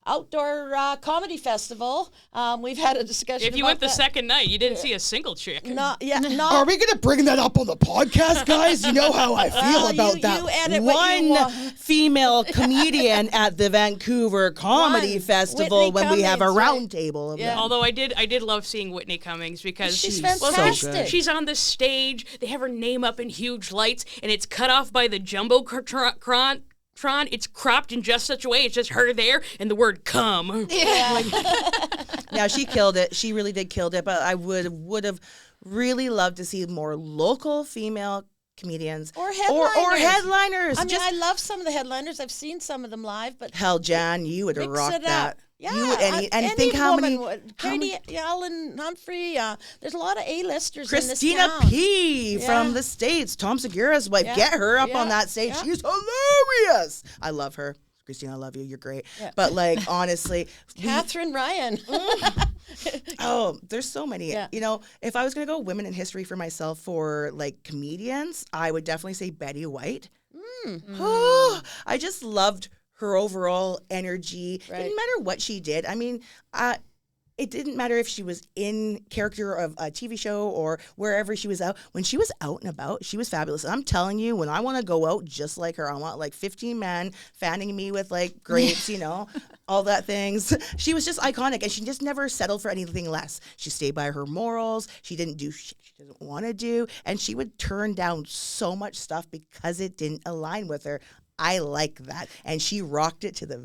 outdoor comedy festival. We've had a discussion. If you about went the that. second night, you didn't see a single chick. No, yeah, Are no. we gonna bring that up on the podcast, guys? You know how I feel Well, about you that. edit what you One want. female comedian at the Vancouver Comedy One. Festival Whitney when we have a Cummings, right. round table of Yeah. them. Although I did love seeing Whitney Cummings because She's so fantastic. good. she's on the stage. They have her name up in huge lights, and it's cut off by the jumbotron. It's cropped in just such a way. It's just her there and the word "come." Now she killed it. She really did killed it. But I would have really loved to see more local female comedians Or or headliners. I mean, Just I love some of the headliners. I've seen some of them live, but hell, Jan, you would have mix rocked it that. up. Yeah, You would, and any think how woman many. would. how many- Katie Allen Humphrey. There's a lot of A-listers in Christina this town. P. Yeah. from the States, Tom Segura's wife. Yeah. Get her up Yeah. on that stage. Yeah. She's hilarious. I love her. Christina, I love you. You're great. Yeah. But like, honestly, Catherine Ryan. oh, there's so many. Yeah. You know, if I was going to go women in history for myself for like comedians, I would definitely say Betty White. Oh, I just loved her overall energy. Right. Didn't matter what she did. I mean, it didn't matter if she was in character of a TV show or wherever she was out. When she was out and about, she was fabulous. And I'm telling you, when I want to go out just like her, I want like 15 men fanning me with like grapes, you know, all that things. She was just iconic, and she just never settled for anything less. She stayed by her morals. She didn't do shit she didn't want to do, and she would turn down so much stuff because it didn't align with her. I like that, and she rocked it to the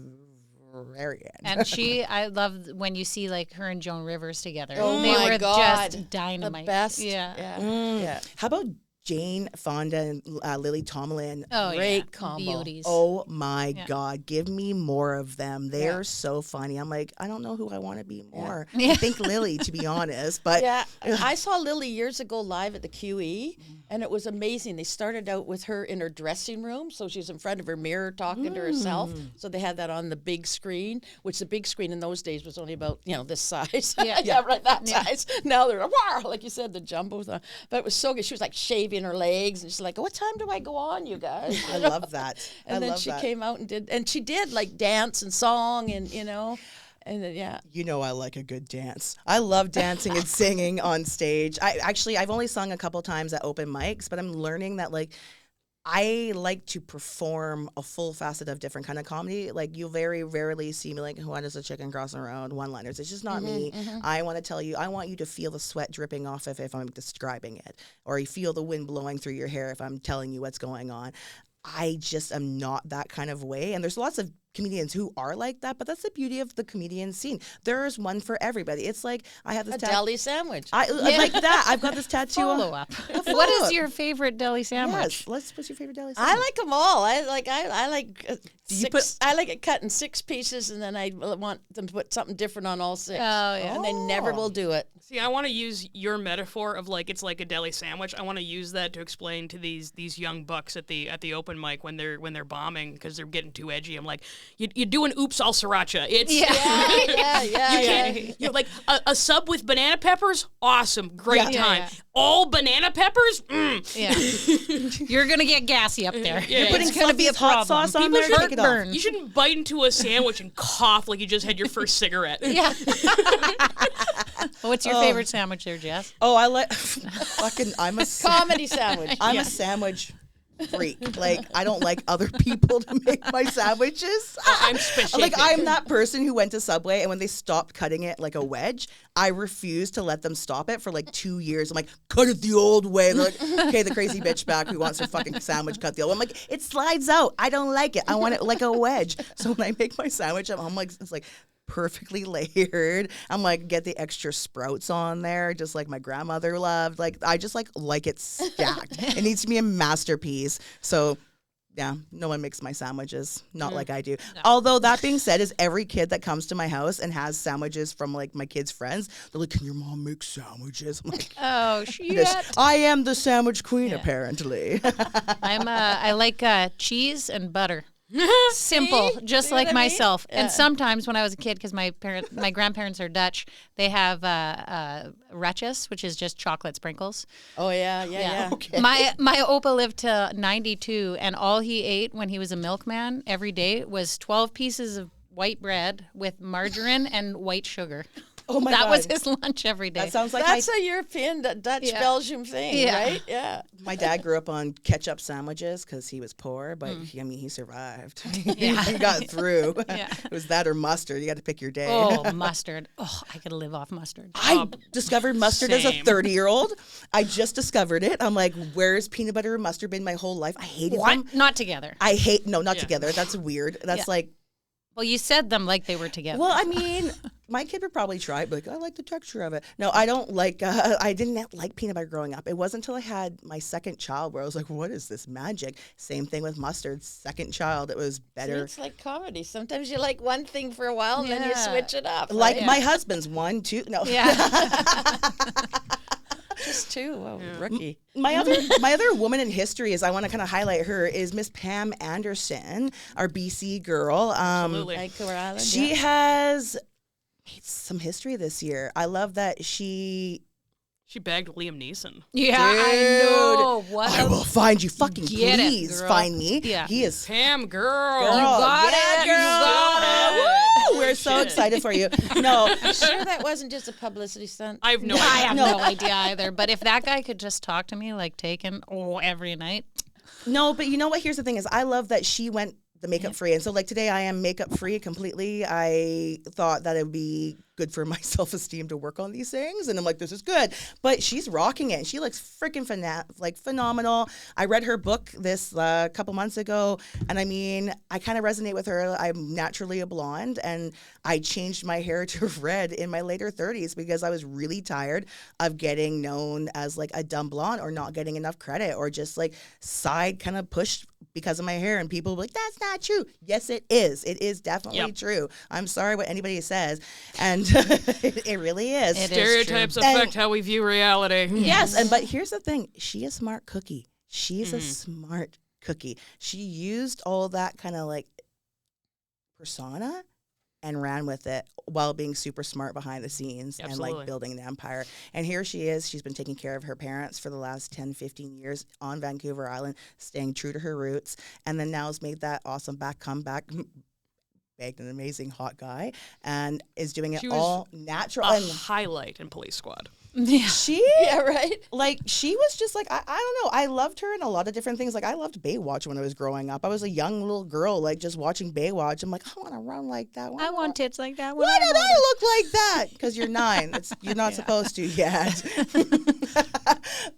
very end. And I love when you see like her and Joan Rivers together. Oh they my were God. just dynamite. The best. Yeah. Yeah. How about Jane Fonda and Lily Tomlin? Oh, Great yeah. combo. Beauties. Oh my Yeah. God, give me more of them. They're Yeah. so funny. I'm like, I don't know who I want to be more. Yeah. I think Lily, to be honest. But Yeah, I saw Lily years ago live at the QE, and it was amazing. They started out with her in her dressing room, so she's in front of her mirror talking to herself. So they had that on the big screen, which the big screen in those days was only about this size. Yeah. Right, that size. Now they're like you said, the jumbo. But it was so good. She was like shaving her legs, and she's like, "What time do I go on, you guys?" I love that. And then she came out and she did like dance and song and and then, yeah. You know I like a good dance. I love dancing and singing on stage. I've only sung a couple times at open mics, but I'm learning that like I like to perform a full facet of different kind of comedy. Like you'll very rarely see me like, "Why does a chicken cross the road?" One-liners. It's just not me. I want to tell you. I want you to feel the sweat dripping off if I'm describing it, or you feel the wind blowing through your hair if I'm telling you what's going on. I just am not that kind of way. And there's lots of comedians who are like that, but that's the beauty of the comedian scene. There's one for everybody. It's like I have this A deli sandwich. I like that. I've got this tattoo. Follow up. What is your favorite deli sandwich? Yes. What's your favorite deli I sandwich? like them all. I like you six. I like it cut in 6 pieces, and then I want them to put something different on all 6. Oh, yeah. And they never will do it. See, I want to use your metaphor of like it's like a deli sandwich. I want to use that to explain to these young bucks at the open mic when they're bombing because they're getting too edgy. I'm like, you do an oops all sriracha. It's Yeah. you can't. You're like a sub with banana peppers. Awesome, great Yeah. time. Yeah. All banana peppers. Yeah. You're going to get gassy up there. Yeah. You're putting It's gonna be a Fluffy's hot problem. sauce on People there. should Take it off. Heartburn. You shouldn't bite into a sandwich and cough like you just had your first cigarette. Yeah. What's your favorite sandwich there, Jess? Oh, I like fucking. I'm a Comedy sandwich. I'm a sandwich freak. Like I don't like other people to make my sandwiches. I'm specific. Like I'm that person who went to Subway and when they stopped cutting it like a wedge, I refused to let them stop it for like 2 years. I'm like, cut it the old way. They're like, okay, the crazy bitch back who wants her fucking sandwich cut the old way. I'm like, it slides out. I don't like it. I want it like a wedge. So when I make my sandwich, I'm like, it's like perfectly layered. I'm like, get the extra sprouts on there, just like my grandmother loved. Like I just like it stacked. It needs to be a masterpiece. So yeah, no one makes my sandwiches, not like I do. No. Although that being said, is every kid that comes to my house and has sandwiches from like my kids' friends, they're like, "Can your mom make sandwiches?" I'm like, Oh, shit. I am the sandwich queen, apparently. I like cheese and butter. Simple, just See like what I mean? myself. Yeah. And sometimes when I was a kid, because my grandparents are Dutch, they have ratjes, which is just chocolate sprinkles. Oh yeah. Okay. My opa lived to 92, and all he ate when he was a milkman every day was 12 pieces of white bread with margarine and white sugar. Oh my that God. was his lunch every day. That sounds like That's a European, Dutch, Belgium thing, Yeah. right? Yeah. my dad grew up on ketchup sandwiches because he was poor, but he survived. He got through. Yeah. It was that or mustard. You got to pick your day. Oh, mustard. Oh, I could live off mustard. I discovered mustard as a same. 30-year-old. I just discovered it. I'm like, where's peanut butter and mustard been my whole life? I hated them. Not together. Not together. That's weird. That's like, Well, you said them like they were together. well, I mean, my kid would probably try it, but like, I like the texture of it. No, I don't like, I didn't like peanut butter growing up. It wasn't until I had my second child where I was like, what is this magic? Same thing with mustard. Second child, it was better. It's like comedy. Sometimes you like one thing for a while and then you Yeah. switch it up. Like right? my husband's 1, 2, no. yeah. Just two. Oh, rookie. My other woman in history is I want to kind of highlight her is Miss Pam Anderson, our BC girl. Absolutely. Vancouver Island. She has some history this year. I love that she bagged Liam Neeson. Yeah, I know. What I a- will find you. Fucking Get it, please girl. find me. Yeah. He is. Pam, girl. Girl, got yeah, it, girl. you got it. Woo! We're so Shit. excited for you. No, Sure, that wasn't just a publicity stunt. I have no I idea. have no idea either. But if that guy could just talk to me like Taken every night. no, but you know what? Here's the thing: is I love that she went the makeup free, and so like today I am makeup free completely. I thought that it would be good for my self-esteem to work on these things, and I'm like, this is good. But she's rocking it. She looks freaking phenomenal. I read her book this couple months ago, and I mean, I kind of resonate with her. I'm naturally a blonde, and I changed my hair to red in my later 30s because I was really tired of getting known as like a dumb blonde or not getting enough credit or just like side kind of pushed because of my hair, and people were like, that's not true. Yes, it is. It is definitely Yep. true. I'm sorry what anybody says. And it really is. It is Stereotypes true. affect And- how we view reality. Yes, but here's the thing. She a smart cookie. She's Mm-hmm. a smart cookie. She used all that kind of like persona and ran with it while being super smart behind the scenes and Absolutely. like building an empire. And here she is. She's been taking care of her parents for the last 10, 15 years on Vancouver Island, staying true to her roots. And then now has made that awesome comeback, bagged an amazing hot guy, and is doing it She was all natural. A And highlight in Police Squad. Yeah. she Yeah, right. like she was just like I don't know, I loved her in a lot of different things. Like I loved Baywatch when I was growing up. I was a young little girl like just watching Baywatch. I'm like, I want to run like that. I want tits like that. Why did I look like that? Because you're 9. You're not supposed to yet.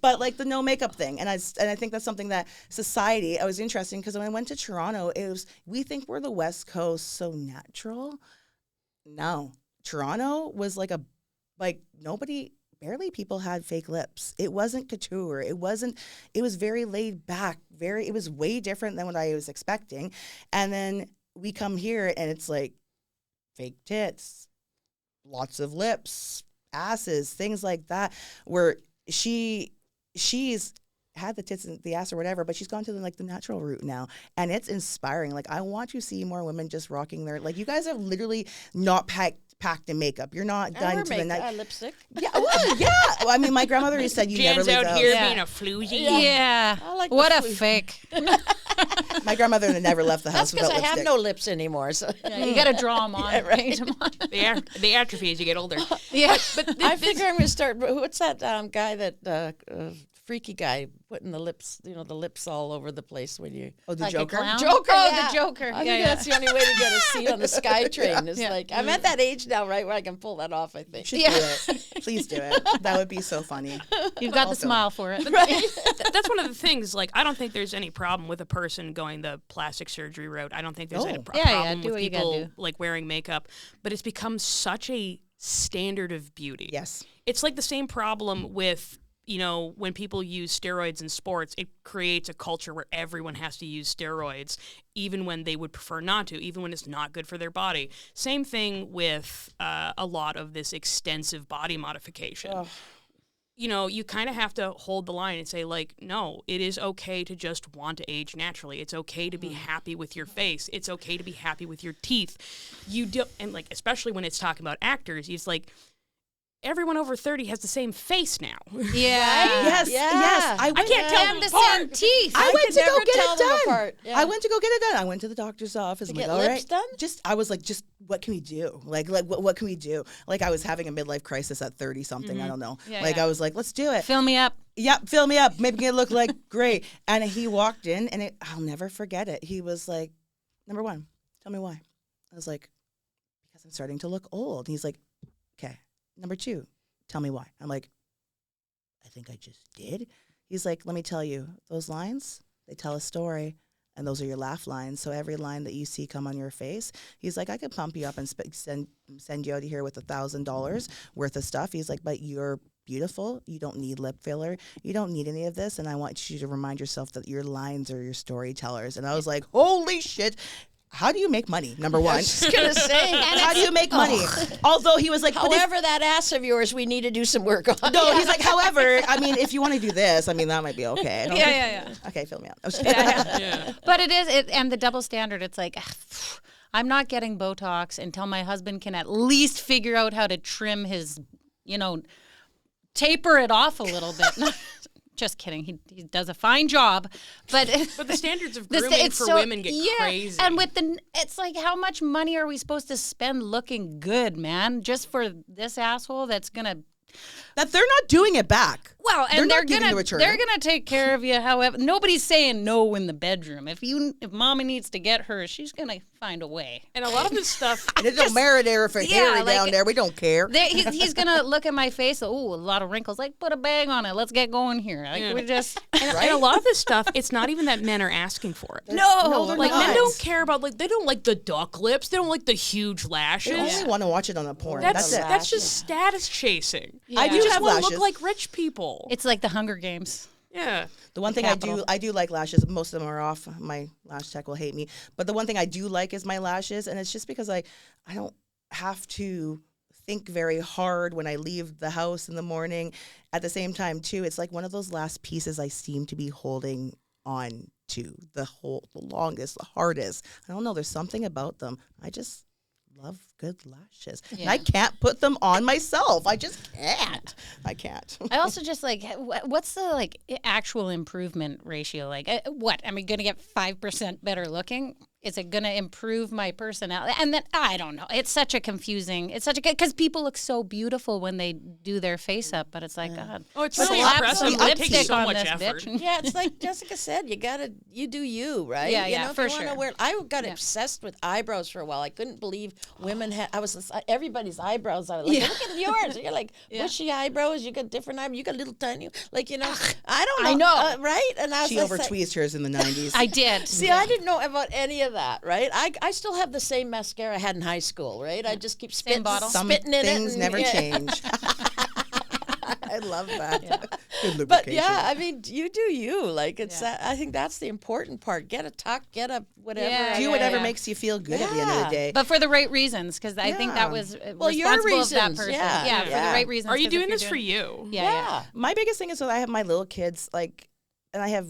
But like the no makeup thing, and I think that's something that society. I was interesting because when I went to Toronto, we think we're the West Coast so natural. No, Toronto was like nobody. Barely people had fake lips. It wasn't couture. It was very laid back. It was way different than what I was expecting. And then we come here and it's like fake tits, lots of lips, asses, things like that, where she's had the tits and the ass or whatever, but she's gone to the natural route now. And it's inspiring. Like I want to see more women just rocking their, like you guys have literally not packed in makeup. You're not done to the night. Lipstick. Yeah, well, yeah. Well, I mean, my grandmother said you never Jan's leave out the house. here Yeah. being a floozy. Yeah. I like What the a flea- fake. My grandmother never left the house That's because without I have lipstick. no lips anymore. So You got to draw them on. Paint 'em on. They atrophy as you get older. Yeah. I figure I'm gonna start. What's that guy that freaky guy putting the lips? You know, the lips all over the place when you. Oh, the Like a Joker. clown? Joker, Oh, yeah. the Joker. I Yeah, think yeah. that's the only way to get a seat on the SkyTrain. Is Yeah. like I'm at that age now, right, where I can pull that off. I think. Should Yeah. do it. Please do it. That would be so funny. You've got the Also. smile for it. That's one of the things. Like, I don't think there's any problem with a person going the plastic surgery route. I don't think there's any No. Yeah, yeah, problem do with what you gotta people do. like wearing makeup. But it's become such a standard of beauty. Yes. It's like the same problem with, when people use steroids in sports, it creates a culture where everyone has to use steroids, even when they would prefer not to, even when it's not good for their body. Same thing with a lot of this extensive body modification. You kind of have to hold the line and say, like, no, it is okay to just want to age naturally. It's okay to be happy with your face. It's okay to be happy with your teeth. And like, especially when it's talking about actors, it's like, everyone over 30 has the same face now. Yes. I can't tell them the apart. same teeth. I went to go never get tell it them done. apart. Yeah. I went to go get it done. I went to the doctor's office. I'm like, get all lips right. done? I was like, just what can we do? Like what can we do? Like I was having a midlife crisis at 30 something. I don't know. Yeah, like yeah. I was like, let's do it. Fill me up. Yep, fill me up. Make it look like great. And he walked in, and I'll never forget it. He was like, number one, tell me why. I was like, because I'm starting to look old. And he's like, okay. Number two, tell me why. I'm like, I think I just did. He's like, let me tell you, those lines, they tell a story. And those are your laugh lines. So every line that you see come on your face, he's like, I could pump you up and send you out of here with $1,000 worth of stuff. He's like, but you're beautiful. You don't need lip filler. You don't need any of this. And I want you to remind yourself that your lines are your storytellers. And I was like, holy shit. How do you make money? Number one. I was just gonna say, How do you make money? Although he was like, but however, that ass of yours, we need to do some work on. no, he's like, however, I mean, if you want to do this, I mean, that might be okay. And I was like, Yeah. Okay, fill me out. Yeah. But it is, and the double standard, it's like, I'm not getting Botox until my husband can at least figure out how to trim his, taper it off a little bit. Just kidding. He does a fine job, but the standards of grooming for women get crazy. And it's like, how much money are we supposed to spend looking good, man? Just for this asshole that's gonna. That they're not doing it back. Well, and not giving the return. they're gonna take care of you. However, nobody's saying no in the bedroom. If mommy needs to get her, she's gonna find a way. And a lot of this stuff. And it don't matter there if it's hairy down there. We don't care. He's gonna look at my face. Oh, a lot of wrinkles. Like, put a bag on it. Let's get going here. Like, we're just. And a lot of this stuff, it's not even that men are asking for it. No, they're Like not. men don't care about they don't like the duck lips. They don't like the huge lashes. They only want to watch it on a porn. That's it. That's just status chasing. I do We just have want to lashes. look like rich people. It's like the Hunger Games. Yeah. The one thing I do like lashes. Most of them are off. My lash tech will hate me. But the one thing I do like is my lashes, and it's just because I don't have to think very hard when I leave the house in the morning. At the same time, too, it's like one of those last pieces I seem to be holding on to the longest, the hardest. I don't know. There's something about them. I just love good lashes. Yeah. And I can't put them on myself. I just can't. I can't. I also just like, what's the actual improvement ratio? Like, what? Am I going to get 5% better looking? Is it going to improve my personality? And then, I don't know. It's such a confusing, because people look so beautiful when they do their face up, but it's like, God. Oh, it's slap really some impressive. It takes lipstick so on much this effort. bitch. Yeah, it's like Jessica said, you do you, right? Yeah, you yeah, know, if for you wanna sure. I got obsessed with eyebrows for a while. I couldn't believe women had. Everybody's eyebrows. I was like, look at yours. You're like bushy eyebrows. You got different eyebrows. You got little tiny. Like I don't know. I know. Right? And I was She just over-tweezed hers in the 90s. I did. See, I didn't know about any of that, right? I still have the same mascara I had in high school, right? I just keep spitting, bottle. Some spitting in it. things and- never yeah. change. I love that. Good lubrication. But yeah, I mean, you do you. Like it's. I think that's the important part. Get a tuck. Get a whatever. Yeah, Do whatever yeah. makes you feel good at the end of the day. But for the right reasons, because I think that was Well, your responsible of that reasons, person. yeah, for yeah. the right reasons. Are you 'cause if doing you're this for you? Yeah. My biggest thing is that I have my little kids, and I have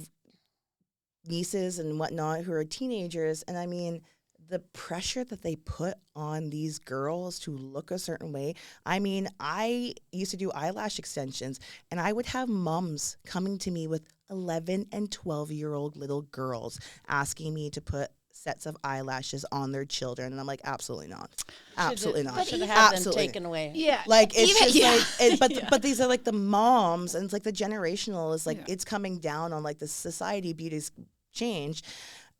nieces and whatnot who are teenagers, and I mean, the pressure that they put on these girls to look a certain way. I mean, I used to do eyelash extensions, and I would have mums coming to me with 11 and 12-year-old little girls asking me to put sets of eyelashes on their children, and I'm like, absolutely not. Absolutely not. Should have had them Absolutely. taken away. Yeah. Like it's just yeah. but these are like the moms, and it's like the generational is like it's coming down on like the society beauty's change.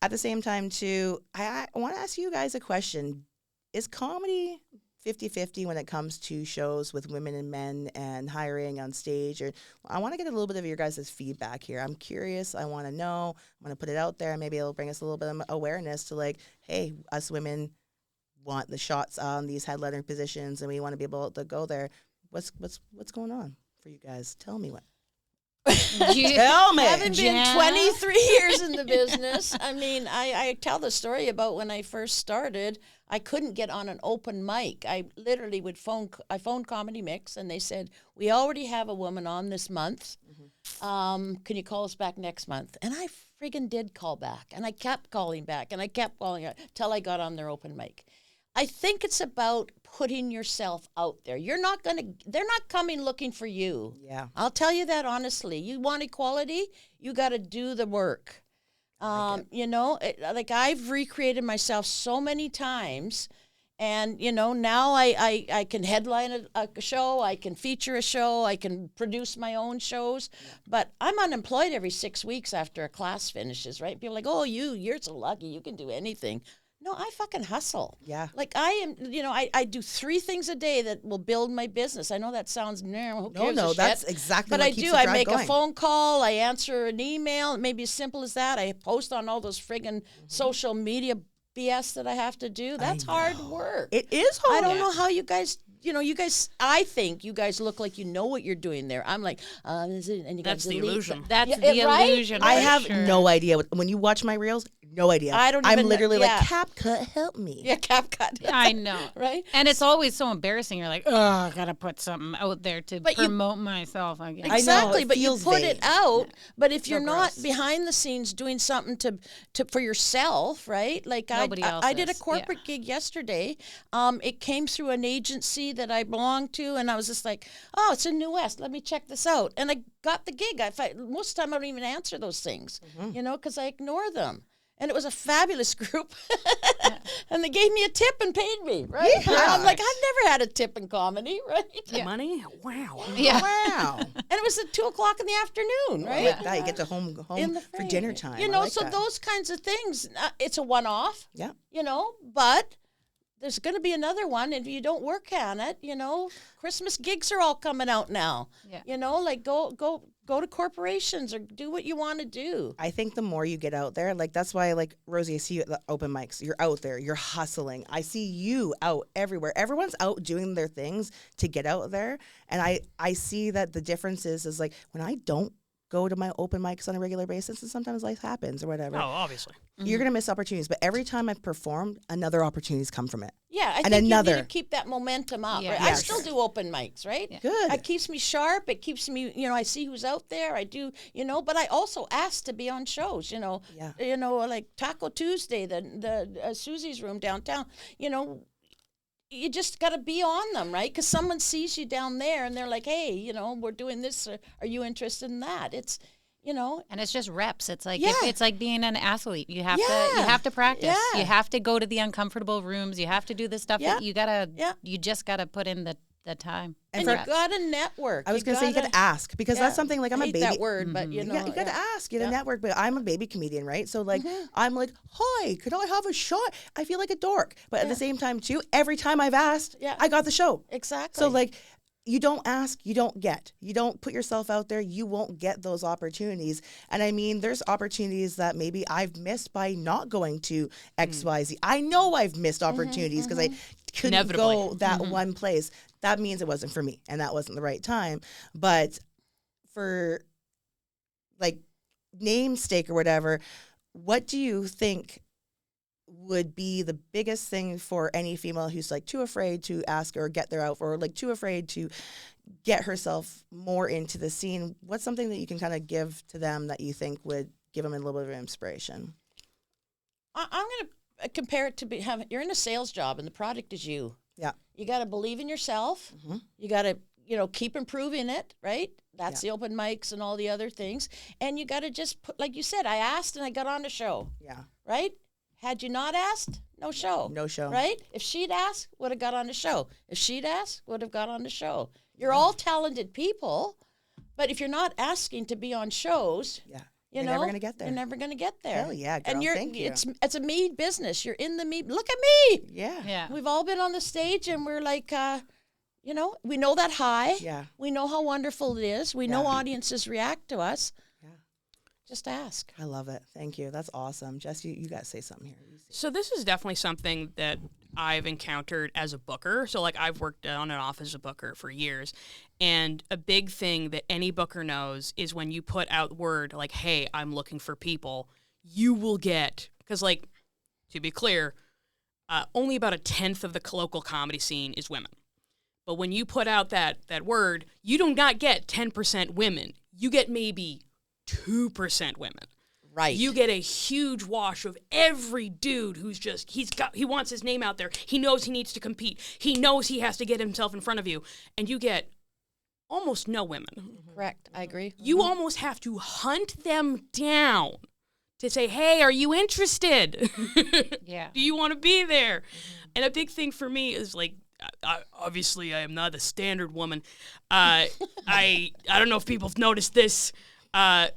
At the same time too, I want to ask you guys a question. Is comedy 50-50 when it comes to shows with women and men and hiring on stage? Or I want to get a little bit of your guys' feedback here. I'm curious. I want to know. I'm going to put it out there, and maybe it'll bring us a little bit of awareness to like, hey, us women want the shots on these headliner positions, and we want to be able to go there. What's going on for you guys? Tell me what. Tell me. Having been Jan? 23 years in the business, I mean, I tell the story about when I first started. I couldn't get on an open mic. I literally would phoned Comedy Mix, and they said, we already have a woman on this month. Can you call us back next month? And I friggin' did call back, and I kept calling back, and I kept calling till I got on their open mic. I think it's about putting yourself out there. They're not coming looking for you. Yeah. I'll tell you that honestly. You want equality, you got to do the work. Like I've recreated myself so many times, and now I can headline a show, I can feature a show, I can produce my own shows, but I'm unemployed every 6 weeks after a class finishes, right? People are like, oh, you're so lucky, you can do anything. No, I fucking hustle. Yeah. Like I am, I do 3 things a day that will build my business. I know that sounds, who gives a shit? That's exactly but what I keeps do. the I drive make going. a phone call. I answer an email. It may be as simple as that. I post on all those friggin' social media BS that I have to do. That's hard work. It is hard. I don't know how you guys, I think you guys look like you know what you're doing there. I'm like, and you That's the illusion. That's Yeah, the right? illusion. I for have sure. no idea. When you watch my reels, no idea. I don't I'm even know- literally yeah. like, CapCut, help me. Yeah, CapCut. I know. Right? And it's always so embarrassing. You're like, oh, I got to put something out there to But you- promote myself. I guess. know, Exactly, it but you feels put vague. it out. But if you're not gross. behind the scenes doing something to for yourself, right? Like Nobody else I did a is, corporate gig yesterday. It came through an agency that I belonged to, and I was just like, oh, it's in New West. Let me check this out. And I got the gig. Most of the time I don't even answer those things, because I ignore them. And it was a fabulous group. And they gave me a tip and paid me, right? Yeah. I'm like, I've never had a tip in comedy, right? Money? Wow. Yeah. Wow. And it was at 2:00 in the afternoon, I right? like that. You get to home In the for frame. dinner time. You I know, like so that. those kinds of things, it's a one-off, Yeah. but there's going to be another one. And if you don't work on it, Christmas gigs are all coming out now. Yeah. Like go to corporations or do what you want to do. I think the more you get out there, like that's why, like Rosie, I see you at the open mics. You're out there. You're hustling. I see you out everywhere. Everyone's out doing their things to get out there, and I see that the difference is like when I don't go to my open mics on a regular basis, and sometimes life happens or whatever. Oh, obviously. You're gonna miss opportunities. But every time I've performed, another opportunities come from it. Yeah, I And think you another. need to keep that momentum up. Yeah. Right? Yes. I still do open mics, right? Yeah. Good. It keeps me sharp. It keeps me, I see who's out there. I do, but I also ask to be on shows, Yeah. like Taco Tuesday, the Susie's Room downtown, you just got to be on them, right? Because someone sees you down there and they're like, hey, we're doing this. Are you interested in that? It's, And it's just reps. It's like Yeah. it's like being an athlete. You have Yeah. to practice. Yeah. You have to go to the uncomfortable rooms. You have to do the stuff Yeah. that you gotta. Yeah. You just gotta put in the time. and the you reps. got to network. I was gonna say you gotta- gotta ask because yeah. that's something like I'm I a hate baby. that word, but Yeah, you gotta ask. You gotta Yeah. network. But I'm a baby comedian, right? So like, I'm like, hi, could I have a shot? I feel like a dork, but at the same time too, every time I've asked, Yeah. I got the show. Exactly. So like, you don't ask, you don't get. You don't put yourself out there, you won't get those opportunities. And I mean, there's opportunities that maybe I've missed by not going to XYZ. I know I've missed opportunities because I couldn't Inevitably. go that one place. That means it wasn't for me and that wasn't the right time. But for like namesake or whatever, what do you think would be the biggest thing for any female who's like too afraid to ask or get their out or like too afraid to get herself more into the scene? What's something that you can kind of give to them that you think would give them a little bit of inspiration? I'm going to compare it to you're in a sales job and the product is you. Yeah. You got to believe in yourself. You got to, keep improving it, right? That's the open mics and all the other things. And you got to just put, like you said, I asked and I got on the show, Yeah. right? Had you not asked, no show. No show. Right? If she'd asked, would have got on the show. If she'd asked, would have got on the show. You're all talented people, but if you're not asking to be on shows, Yeah. you're never going to get there. You're never going to get there. Hell yeah, girl. And Thank you. it's a me business. You're in the me. Look at me. Yeah. Yeah. We've all been on the stage and we're like, we know that high. Yeah. We know how wonderful it is. We know Yeah. audiences react to us. Yeah. Just ask. I love it. Thank you. That's awesome. Jess, you got to say something here. So this is definitely something that I've encountered as a booker. So like I've worked on and off as a booker for years. And a big thing that any booker knows is when you put out word like, hey, I'm looking for people, you will get, because like, to be clear, only about 1/10 of the local comedy scene is women. But when you put out that word, you do not get 10% women. You get maybe 2% women. Right. You get a huge wash of every dude who's just, he wants his name out there. He knows he needs to compete. He knows he has to get himself in front of you. And you get almost no women. Correct. I agree. You almost have to hunt them down to say, hey, are you interested? Yeah. Do you want to be there? And a big thing for me is like, obviously I am not a standard woman. I don't know if people have noticed this. I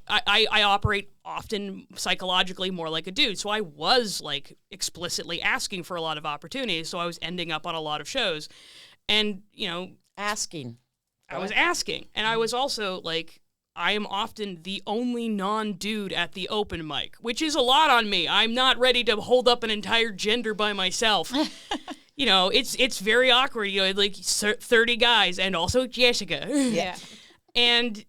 operate often psychologically more like a dude. So I was like explicitly asking for a lot of opportunities. So I was ending up on a lot of shows. And, you know, Asking. I was asking. And I was also like, I am often the only non-dude at the open mic, which is a lot on me. I'm not ready to hold up an entire gender by myself. You know, it's very awkward. You know, like 30 guys and also Jessica. Yeah. And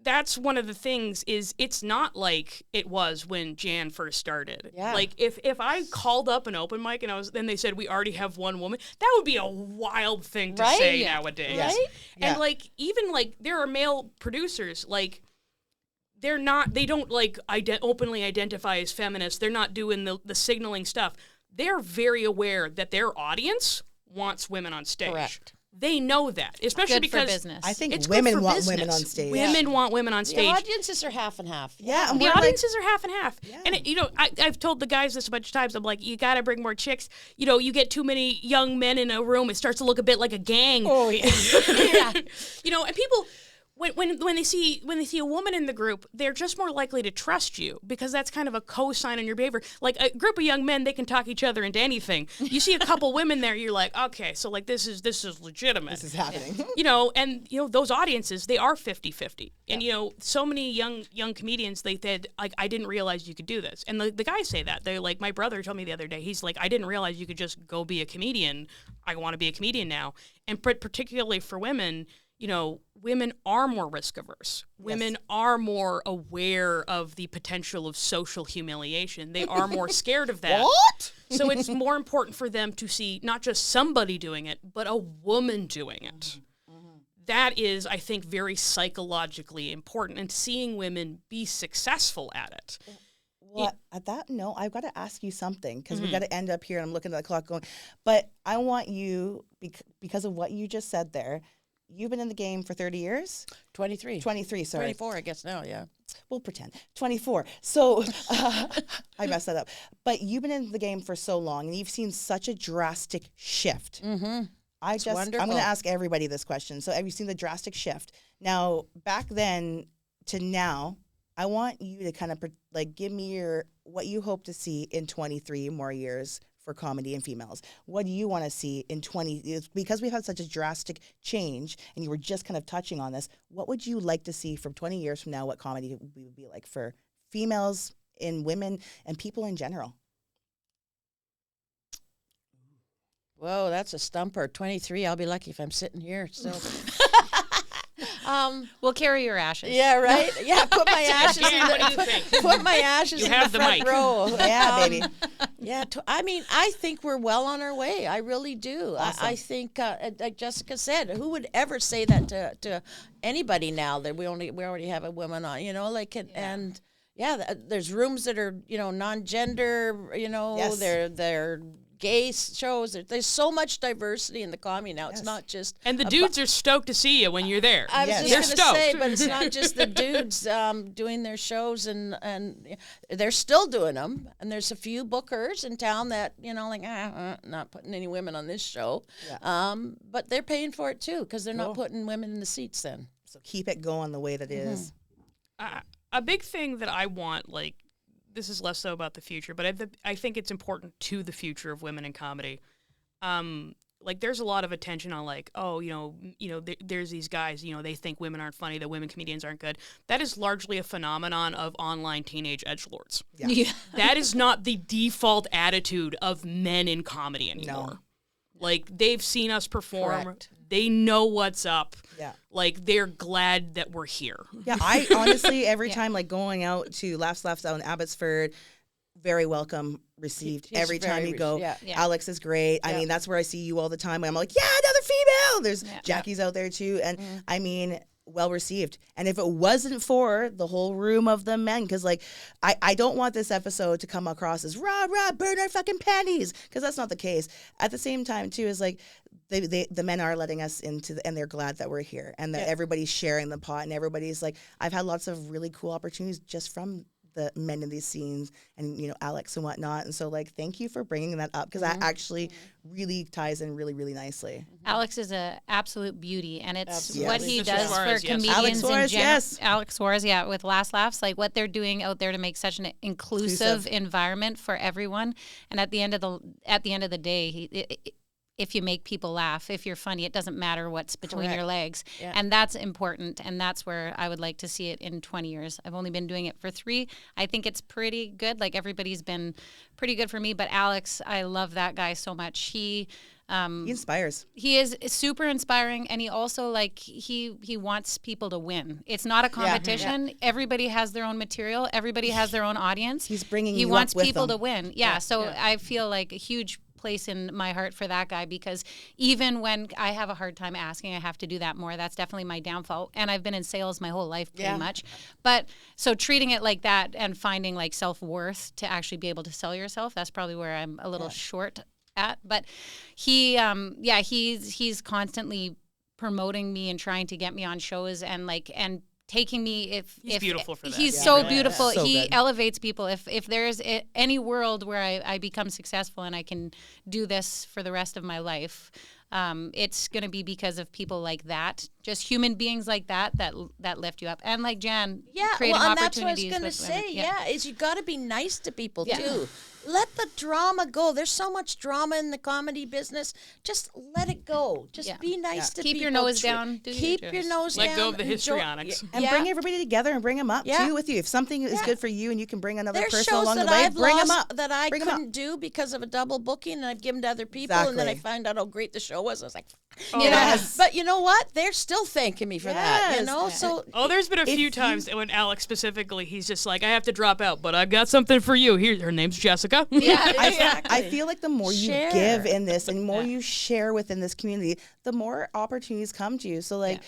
that's one of the things is it's not like it was when Jan first started. Yeah. Like if I called up an open mic and then they said we already have one woman, that would be a wild thing to Right? say Yeah. nowadays. Right? And Yeah. like even like there are male producers like they don't like openly identify as feminists. They're not doing the signaling stuff. They're very aware that their audience wants women on stage. Correct. They know that, especially Good because for business. I think it's good women for want business. women on stage. Women want women on The stage. audiences are half and half. Yeah, and The we're like- audiences are half and half. And, you know, I've told the guys this a bunch of times. I'm like, you got to bring more chicks. You know, you get too many young men in a room, it starts to look a bit like a gang. Oh, yeah. You know, and people... When they see a woman in the group, they're just more likely to trust you because that's kind of a cosign on your behavior. Like a group of young men, they can talk each other into anything. You see a couple women there, you're like, okay, so like this is legitimate. This is happening. You know, and you know those audiences, they are 50-50. And you know, so many young comedians, they said like, I didn't realize you could do this. And the guys say that. They're like, my brother told me the other day, he's like, I didn't realize you could just go be a comedian. I want to be a comedian now. And particularly for women, you know, women are more risk averse. Women are more aware of the potential of social humiliation. They are more scared of that. What? So it's more important for them to see not just somebody doing it, but a woman doing it. That is, I think, very psychologically important, and seeing women be successful at it. Well, at that note, I've got to ask you something because we got to end up here. And I'm looking at the clock going, but I want you, because of what you just said there, you've been in the game for 30 years? 23. 23, sorry. 24, I guess now, yeah. We'll pretend. 24. So I messed that up. But you've been in the game for so long and you've seen such a drastic shift. Mm-hmm. I'm wonderful. going to ask everybody this question. So have you seen the drastic shift? Now, back then to now, I want you to kind of like give me what you hope to see in 23 more years for comedy and females. What do you want to see in 20? Because we've had such a drastic change, and you were just kind of touching on this. What would you like to see from 20 years from now? What comedy would be like for females and women and people in general? Whoa, that's a stumper. 23, I'll be lucky if I'm sitting here still. We'll carry your ashes. Yeah, right? Yeah, put my ashes Dan, what do you think? Put my ashes You in have the the front mic. row. Yeah, baby. Yeah, I mean, I think we're well on our way. I really do. Awesome. I think, like Jessica said, who would ever say that to anybody now that we already have a woman on, you know, like, and yeah, there's rooms that are, you know, non-gender, you know, Yes. they're gay shows. There's so much diversity in the comedy now. It's Yes. not just And the dudes are stoked to see you when you're there. I was Yes. They're just going to say, stoked. but it's not just the dudes doing their shows, and they're still doing them. And there's a few bookers in town that, you know, like, not putting any women on this show. Yeah. But they're paying for it, too, because they're Cool. not putting women in the seats then. So keep it going the way that it is. A big thing that I want, like, this is less so about the future, but I think it's important to the future of women in comedy. Like, there's a lot of attention on, like, oh, there's these guys, you know, they think women aren't funny, that women comedians aren't good. That is largely a phenomenon of online teenage edgelords. Yeah. That is not the default attitude of men in comedy anymore. No. Like, they've seen us perform. Correct. They know what's up. Yeah. Like, they're glad that we're here. Yeah, I honestly, every time, like, going out to Laughs out in Abbotsford, very welcome received. He's Every time very you go, yeah. Yeah. Alex is great. I Yeah. mean, that's where I see you all the time. I'm like, yeah, another female. There's Yeah. Jackie's out there, too. And, I mean, well received. And if it wasn't for the whole room of the men, because like I don't want this episode to come across as rah rah burn our fucking panties, because that's not the case. At the same time too is like the men are letting us into and they're glad that we're here and that everybody's sharing the pot and everybody's like, I've had lots of really cool opportunities just from the men in these scenes and, you know, Alex and whatnot. And so like, thank you for bringing that up, because that actually really ties in really, really nicely. Alex is a absolute beauty, and it's Absolutely. what he Yes. does Suarez, for yes. comedians Alex Suarez, in general. yes. Alex Suarez, yeah, with Last Laughs, like what they're doing out there to make such an inclusive environment for everyone. And at the end of the day, if you make people laugh, if you're funny, it doesn't matter what's between your legs. Yeah. And that's important. And that's where I would like to see it in 20 years. I've only been doing it for 3. I think it's pretty good. Like everybody's been pretty good for me. But Alex, I love that guy so much. He inspires. He is super inspiring, and he also like he wants people to win. It's not a competition. Everybody has their own material. Everybody has their own audience. He's bringing He you wants up with people them. to win. Yeah. So I feel like a huge place in my heart for that guy, because even when I have a hard time asking, I have to do that more. That's definitely my downfall. And I've been in sales my whole life pretty much. But so treating it like that and finding like self-worth to actually be able to sell yourself, that's probably where I'm a little short at. But he's constantly promoting me and trying to get me on shows and taking me He's beautiful for that. He's so beautiful. So he good. elevates people. If there's any world where I become successful and I can do this for the rest of my life, it's going to be because of people like that, just human beings like that lift you up. And like Jan, creating and that's what I was opportunities going to with say. women. Is you got to be nice to people too. Let the drama go. There's so much drama in the comedy business. Just let it go. Just be nice to people. Keep your nose down. Do Keep your your jokes. nose Let down. go of the Enjoy- histrionics. And bring everybody together and bring them up Yeah. too with you. If something is Yeah. good for you and you can bring another There's person shows along the that way, I've bring them lost up. that I Bring 'em up. couldn't do because of a double booking, and I've given to other people, and then I Exactly. find out how great the show was. I was like, Yes. But you know what? They're still thanking me for that. You Yes. know, so Oh, there's been a few times when Alex specifically, he's just like, I have to drop out, but I got something for you. Here, her name's Jessica. exactly. I feel like the more you Share. give in this and more you share within this community, the more opportunities come to you. So let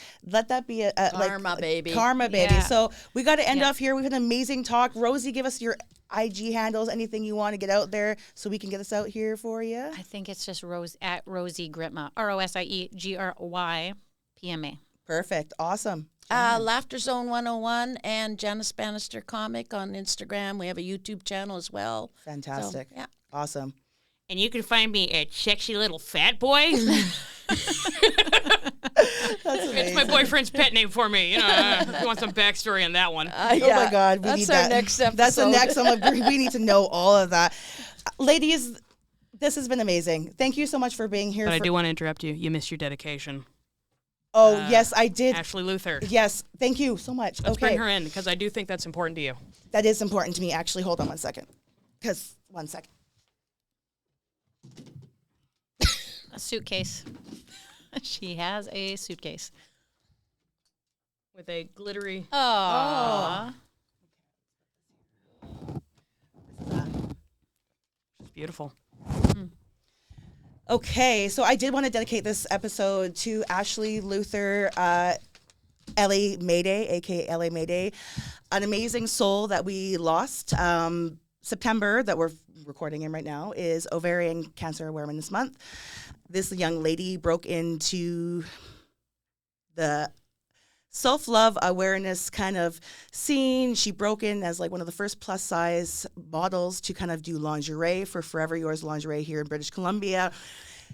that be a Karma, baby. Karma, baby. Yeah. So we got to end off here. We've had an amazing talk. Rosie, give us your IG handles, anything you want to get out there so we can get this out here for you. I think it's just at Rosie Grypma, ROSIEGRYPMA. Perfect. Awesome. Laughter Zone 101 and Janice Bannister Comic on Instagram. We have a YouTube channel as well. Fantastic. So, yeah. Awesome. And you can find me at Sexy Little Fat Boy. It's my boyfriend's pet name for me. You know, if you want some backstory on that one. Oh my God, we that's need our that. next episode. That's the next one. We need to know all of that. Ladies, this has been amazing. Thank you so much for being here. But I do want to interrupt you. You missed your dedication. Oh, yes, I did. Ashley Luther. Yes, thank you so much. Let's Okay, bring her in because I do think that's important to you. that is important to me. Actually, hold on 1 second. One second. A suitcase. She has a suitcase. With a glittery... Oh. It's beautiful. Okay, so I did want to dedicate this episode to Ashley Luther, LA Mayday, aka LA Mayday, an amazing soul that we lost. September, that we're recording in right now, is Ovarian Cancer Awareness Month. This young lady broke into the self-love awareness kind of scene. She broke in as like one of the first plus size models to kind of do lingerie for Forever Yours Lingerie here in British Columbia.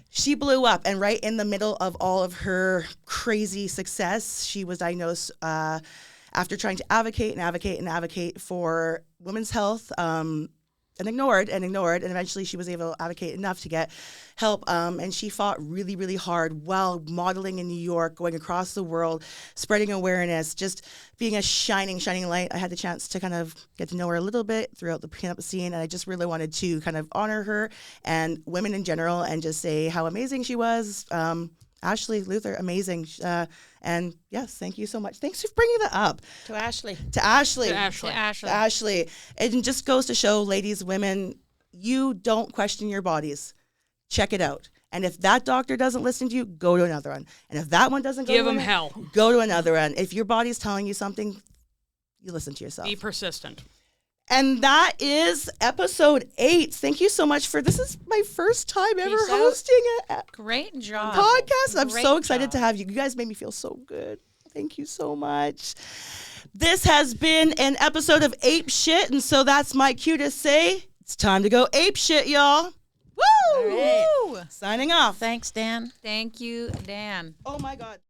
She blew up, and right in the middle of all of her crazy success, she was diagnosed after trying to advocate for women's health, and ignored, and eventually she was able to advocate enough to get help, and she fought really, really hard while modeling in New York, going across the world, spreading awareness, just being a shining light. I had the chance to kind of get to know her a little bit throughout the pinup scene, and I just really wanted to kind of honor her and women in general and just say how amazing she was. Ashley Luther, amazing. And yes, thank you so much. Thanks for bringing that up. To Ashley. To Ashley. To Ashley. To Ashley. To Ashley. It just goes to show, ladies, women, you don't question your bodies. Check it out. And if that doctor doesn't listen to you, go to another one. And if that one doesn't Give to them one, hell. go to another one. If your body's telling you something, you listen to yourself. Be persistent. And that is episode 8. Thank you so much this is my first time ever Peace out. hosting a Great job. podcast. I'm Great so excited job. to have you. You guys made me feel so good. Thank you so much. This has been an episode of Apeshit, and so that's my cue to say it's time to go apeshit, y'all. Woo! All right. Woo! Signing off. Thanks, Dan. Thank you, Dan. Oh my God.